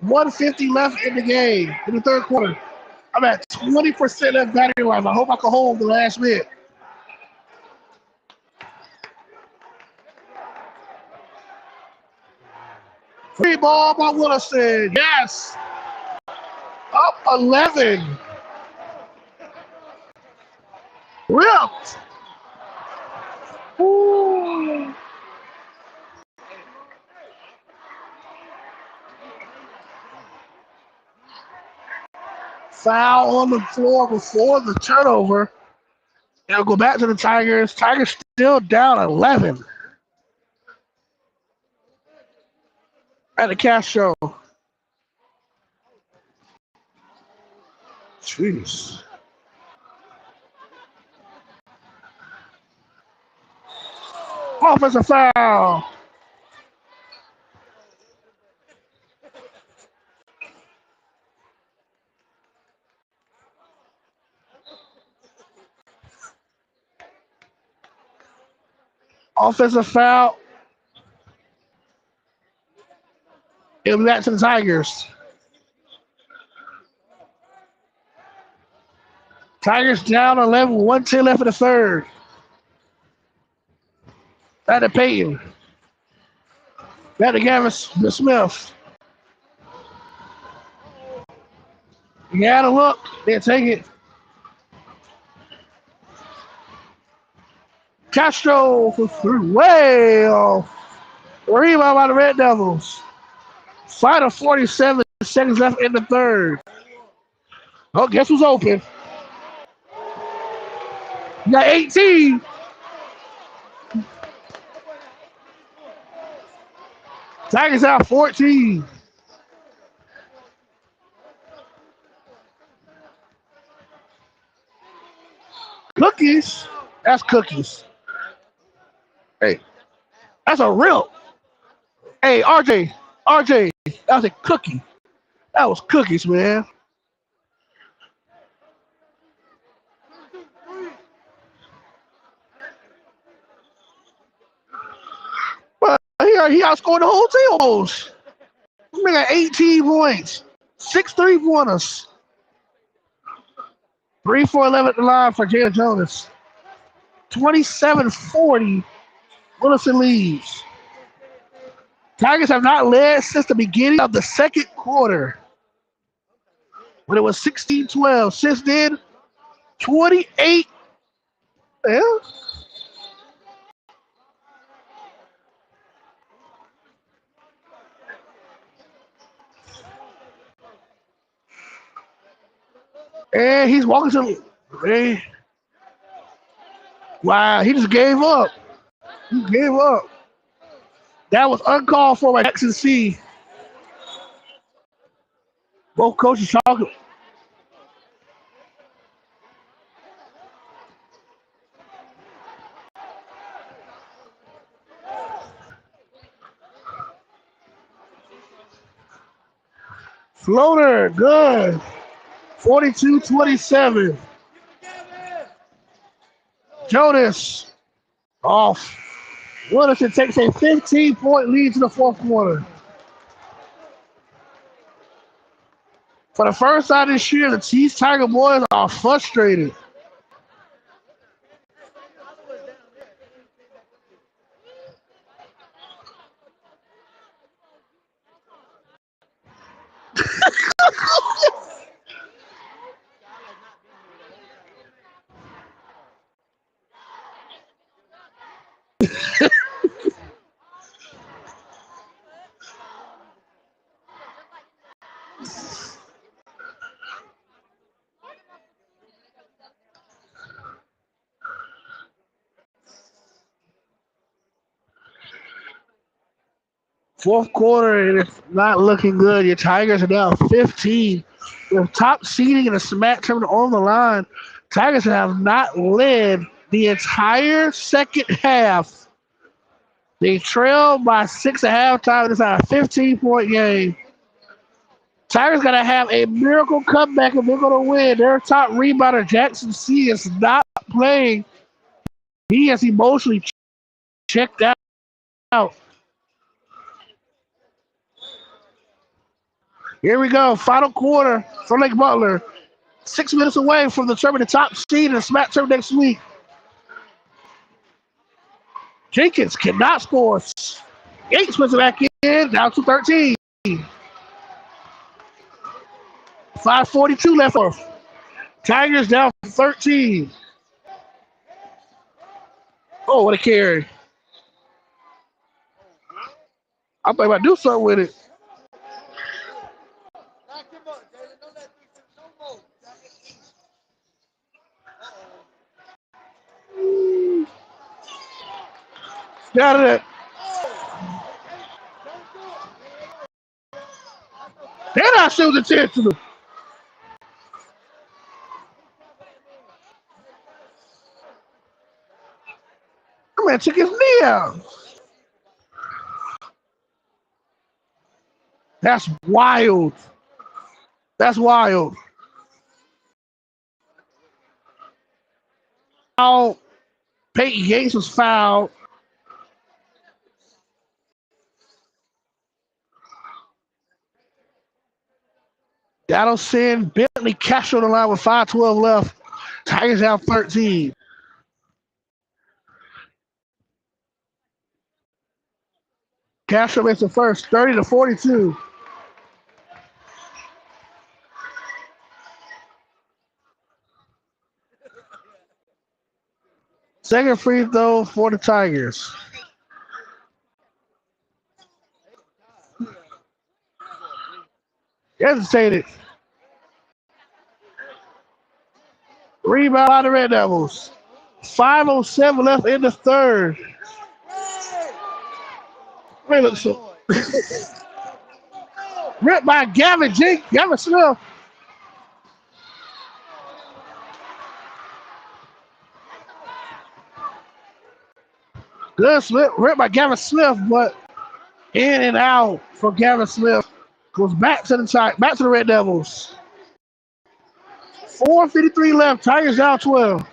150 left in the game in the third quarter. I'm at 20% left battery life. I hope I can hold the last bit. Free ball by Williston. Yes. Up 11. Ripped. Ooh. Foul on the floor before the turnover. It'll go back to the Tigers. Tigers still down 11. At the Castro. Jeez. Offensive foul. Offensive foul. It'll be back to the Tigers. Tigers down 11, 110 left in the third. Back to Peyton. Back to Gavin Smith. You had a look. Then take it. Castro for three. Way off. Rebound by the Red Devils. Final 47 seconds left in the third. Oh, guess who's open? You got 18. Tigers out 14. Cookies? That's cookies. Hey, that's a real. Hey, RJ, that was a cookie. That was cookies, man. But he outscored the whole team almost. He got 18 points, 6 3-pointers. 3 for 11 at the line for Jalen Jonas. 27-40. Williston leads. Tigers have not led since the beginning of the second quarter, when it was 16-12. Since then, 28. Yeah. And he's walking to. Hey. Wow, he just gave up. He gave up. That was uncalled for by Jackson C. Both coaches talking. Floater, good. 42-27. Jonas off. Williston takes a 15-point lead to the fourth quarter. For the first time this year, the Tiger boys are frustrated. Fourth quarter, and it's not looking good. Your Tigers are down 15. With top seeding in the SMAC tournament on the line, Tigers have not led the entire second half. They trailed by 6 at halftime. It's a 15-point game. Tigers got to have a miracle comeback if they're going to win. Their top rebounder, Jackson C, is not playing. He is emotionally checked out. Here we go. Final quarter for Lake Butler. 6 minutes away from determining the top seed in the SMAC tournament next week. Jenkins cannot score. Yates puts it back in, down to 13. 5:42 left off. Tigers down 13. Oh, what a carry. I thought about to do something with it. Out of that. They're not shooting intentional. That man took his knee out. That's wild. That's wild. Now, Peyton Yates was fouled. That'll send Bentley Castro on the line with 5:12 left. Tigers down 13. Castro makes the first, 30-42. Second free throw for the Tigers. Hesitated. Rebound by the Red Devils. 5:07 left in the third. Look so. Ripped by Gavin Smith. Good slip, ripped by Gavin Smith, but in and out for Gavin Smith. Goes back to the Red Devils. 4:53 left. Tigers down 12.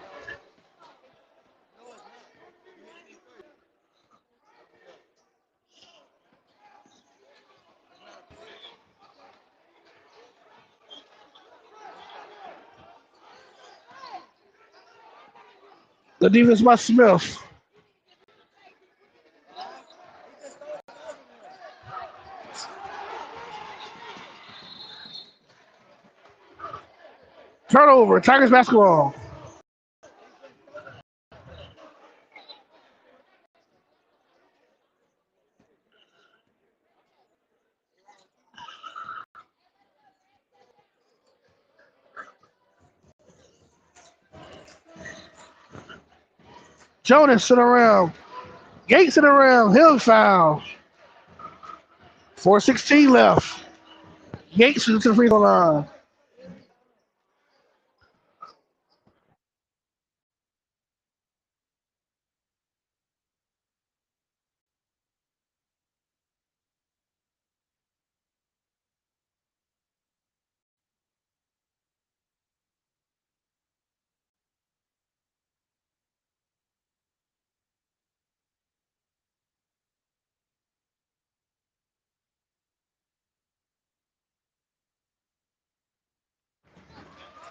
The defense by Smith. Turnover. Tigers basketball. Jonas sitting around. Gates sitting around. Hill foul. 4:16 left. Gates is to the free throw line.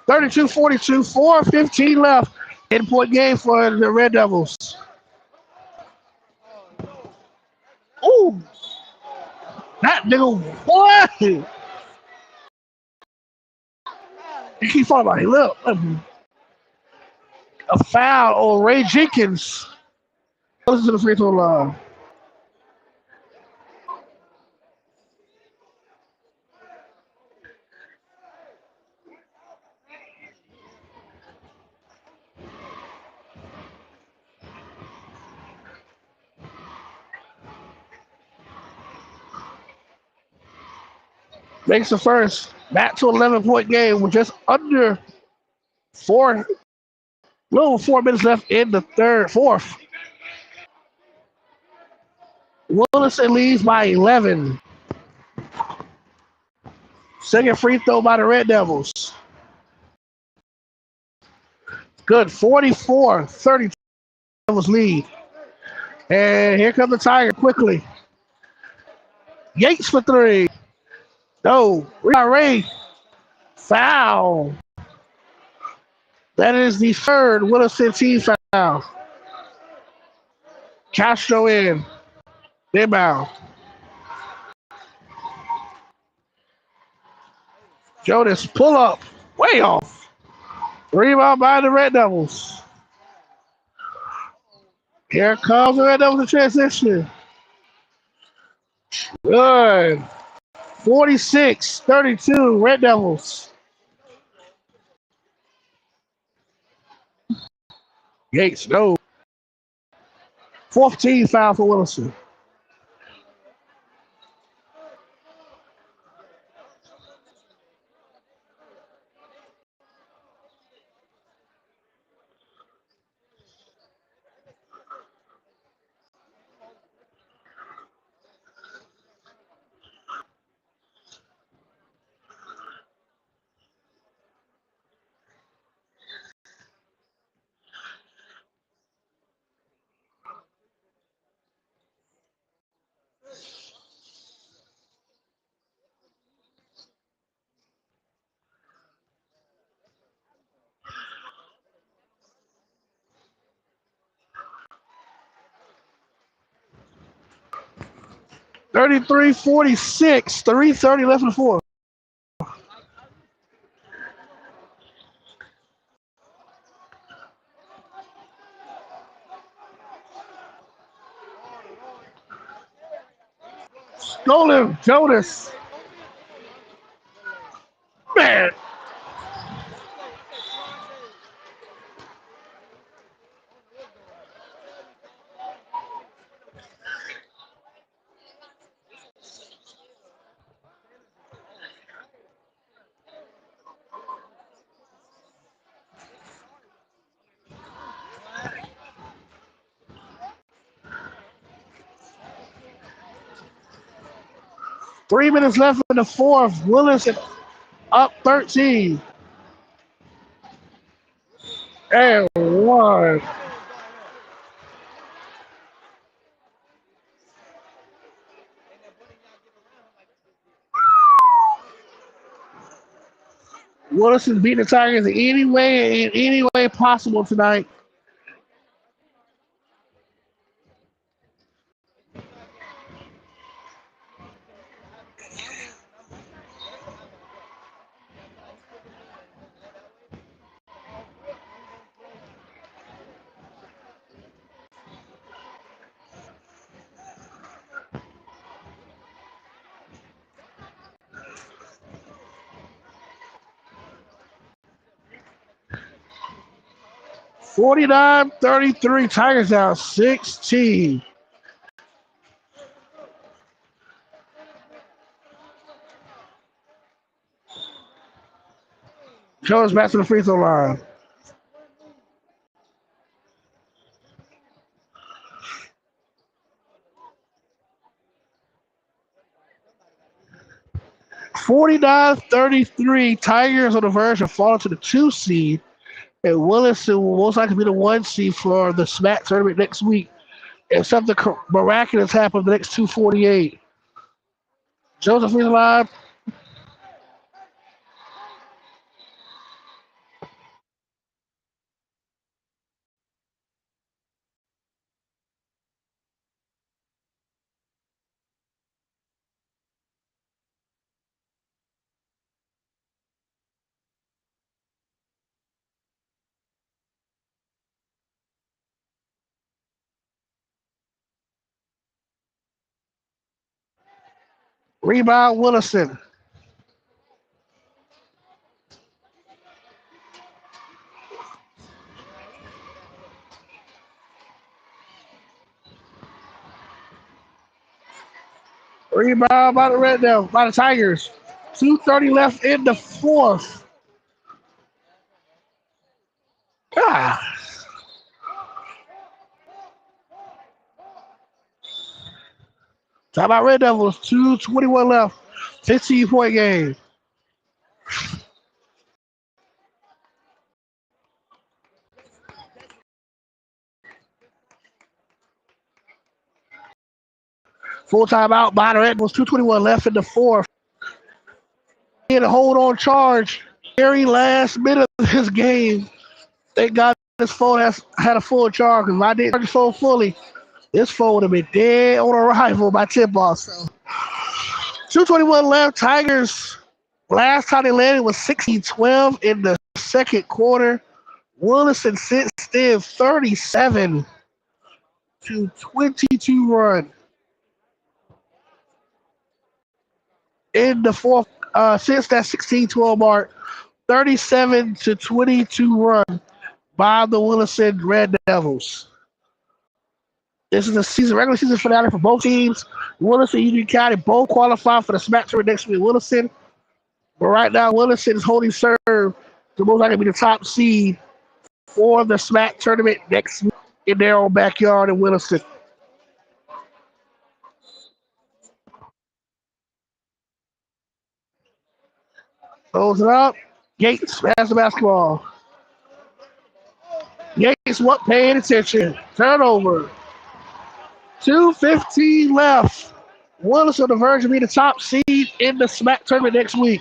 (32-42), 4:15 left. 10-point game for the Red Devils. Ooh, that nigga, what? He keep falling by his lip. A foul on Ray Jenkins. Listen to the free throw line. Makes the first. Back to 11-point game with just under little over 4 minutes left in the fourth. Williston leads by 11. Second free throw by the Red Devils. Good. 44-32 Devils lead. And here comes the Tiger quickly. Yates for three. No. Ray. Foul. That is the third Williston team foul. Castro in. Inbound. Jonas pull up. Way off. Rebound by the Red Devils. Here comes the Red Devils in transition. Good. 46-32 Red Devils. Yates, no. Fourth team foul for Williston. (33-46), 3:30 left in the fourth. Stolen, Jonas. Man. Three minutes left in the fourth. Williston up 13. And one. Williston beat the Tigers in any way possible tonight. (49-33) Tigers down 16. Jones back to the free throw line. (49-33) Tigers on the verge of falling to the 2 seed. And Williston will most likely be the 1 seed for the SMAC tournament next week. If something miraculous happens the next 2:48. Joseph is live. Rebound Williston. Rebound by the Red Devils, by the Tigers. 2:30 left in the fourth. Ah. Talk about Red Devils. 2:21 left. 15-point game. Full timeout by the Red Devils. 2:21 left in the fourth. In a hold on charge. Very last minute of his game. Thank God this phone had a full charge, because if I didn't charge the phone fully, this phone would have been dead on arrival by tip off. So 2:21 left. Tigers, last time they landed was 16-12 in the second quarter. Williston sits in 37-22 run in the fourth. Since that 16-12 mark, 37-22 run by the Williston Red Devils. This is the regular season finale for both teams. Williston and Union County both qualify for the SMAC tournament next week. Williston, but right now Williston is holding serve to most likely be the top seed for the SMAC tournament next week in their own backyard in Williston. Close it up. Gates has the basketball. Gates what paying attention. Turnover. 2:15 left. Williston on the verge of being the top seed in the SMAC tournament next week.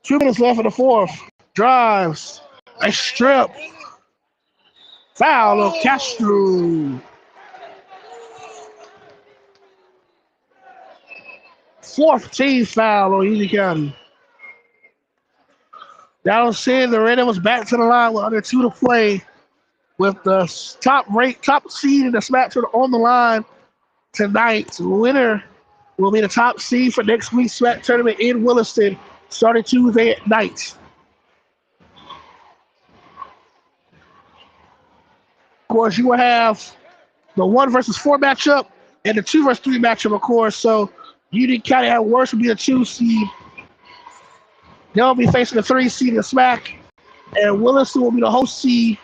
Two minutes left in the fourth. Drives. A strip. Foul of Castro. Fourth team foul on Union County. That'll send the Red Devils back to the line with under 2 to play, with the top seed in the SMAC tournament on the line tonight. The winner will be the top seed for next week's SMAC tournament in Williston, starting Tuesday at night. Of course, you will have the 1 versus 4 matchup and the 2 versus 3 matchup, of course. So Union County at worst will be the 2 seed. They'll be facing the 3 seed in the SMAC, and Williston will be the host team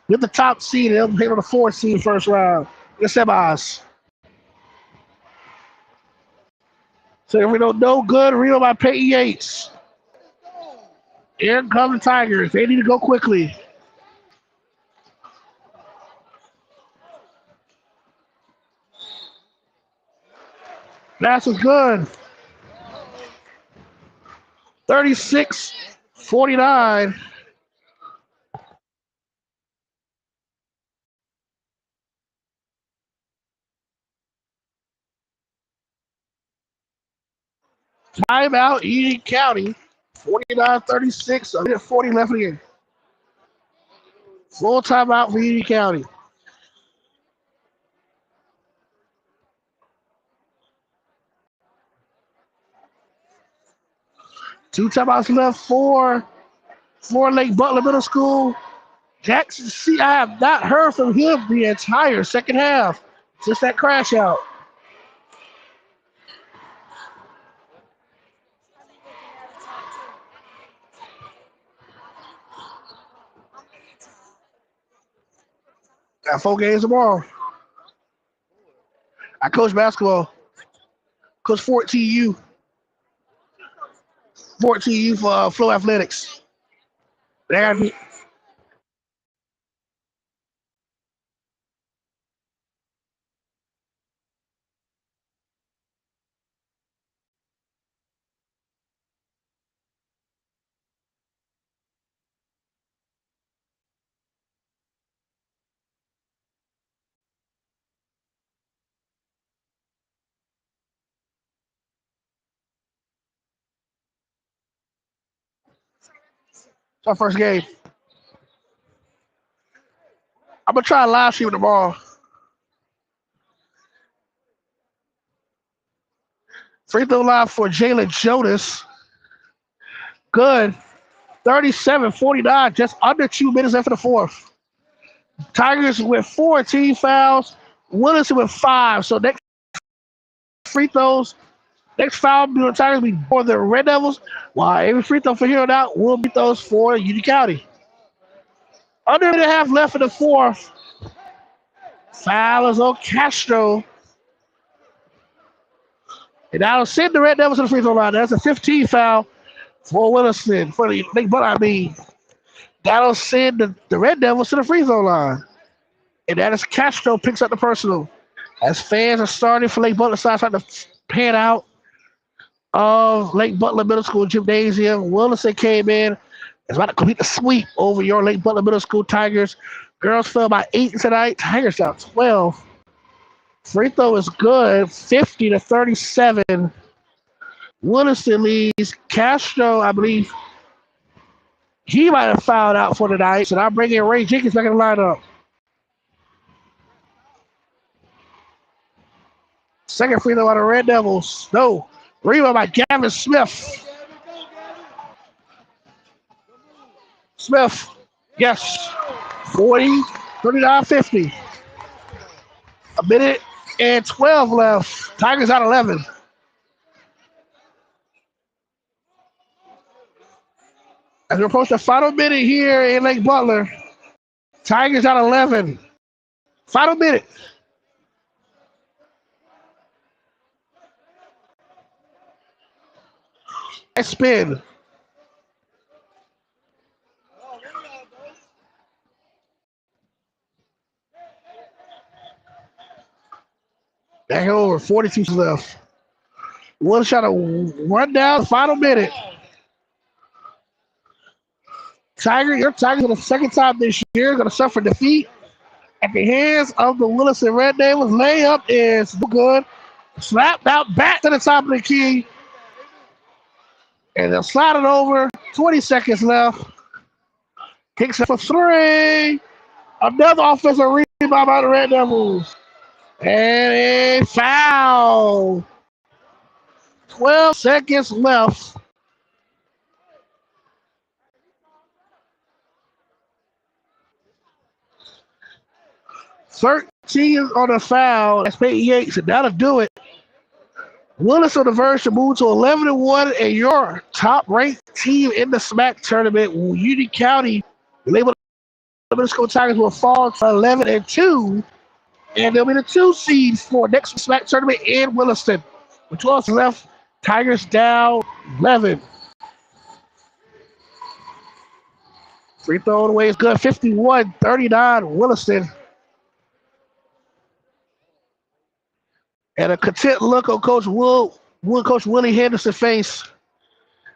with the top seed, and they'll play on the 4 seed first round in the semis. So if we don't know good, read by Peyton Yates. Here come the Tigers. They need to go quickly. That's good. 36-49. Timeout, Union County. 49-36. A minute 40 left in the game. Full timeout for Union County. Two timeouts left for Lake Butler Middle School. Jackson C, I have not heard from him the entire second half since that crash out. Got 4 games tomorrow. I coach basketball. Coach 14U. 14U for Flow Athletics. They got me. It's our first game. I'm gonna try a live stream tomorrow. Free throw line for Jalen Jonas. Good. 37-49, just under 2 minutes left in the fourth. Tigers with 4 team fouls, Williston with 5. So next free throws, next foul will be the Tigers be for the Red Devils, while every free throw for here on out will be those for Union County. Under a minute and a half left in the fourth. Foul is on Castro. And that'll send the Red Devils to the free throw line. That's a 15 foul for Williston, for the Lake Butler, I mean. That'll send the Red Devils to the free throw line. And that is Castro picks up the personal. As fans are starting for Lake Butler side, starting to pan out of Lake Butler Middle School Gymnasium. Williston came in. It's about to complete the sweep over your Lake Butler Middle School Tigers. Girls fell by 8 tonight. Tigers down 12. Free throw is good, 50-37. Williston leads. Castro, I believe, he might have fouled out for tonight. So now bringing Ray Jenkins back in the lineup. Second free throw out of Red Devils. No. Rebound by Gavin Smith. Smith, yes. 40, 39, 50. A minute and 12 left. Tigers out 11. As we approach the final minute here in Lake Butler, Tigers out 11. Final minute. Nice spin. Back over, 42 left. One shot to run down the final minute. Your Tigers for the second time this year going to suffer defeat at the hands of the Williston Red Devils. Layup is good. Slapped out back to the top of the key. And they'll slide it over. 20 seconds left. Kicks it for 3. Another offensive rebound by the Red Devils. And a foul. 12 seconds left. $13 on the foul. That's 88, so that'll do it. Willis on the verge to move to 11-1, and your top-ranked team in the SMAC tournament, Union County, labeled the Middle School Tigers, will fall to 11-2, and they'll be the 2 seeds for next SMAC tournament in Williston. With 12 left, Tigers down 11. Free throw away is good. 51-39, Williston. And a content look on Coach Willie Henderson's face.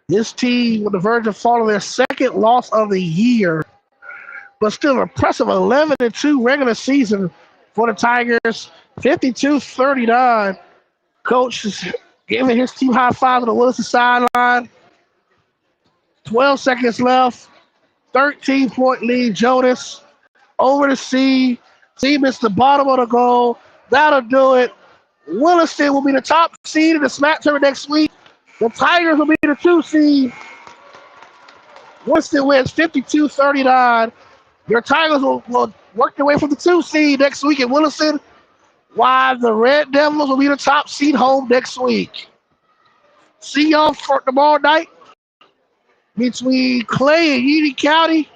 This team on the verge of falling their second loss of the year, but still impressive 11-2 regular season for the Tigers. 52-39. Coach is giving his team high five on the Williston sideline. 12 seconds left. 13-point lead. Jonas over the C. C missed the bottom of the goal. That'll do it. Williston will be the top seed in the SMAC tournament next week. The Tigers will be the 2 seed. Williston wins 52-39. Your Tigers will work their way from the 2 seed next week in Williston, while the Red Devils will be the top seed home next week. See y'all for tomorrow night between Clay and Union County.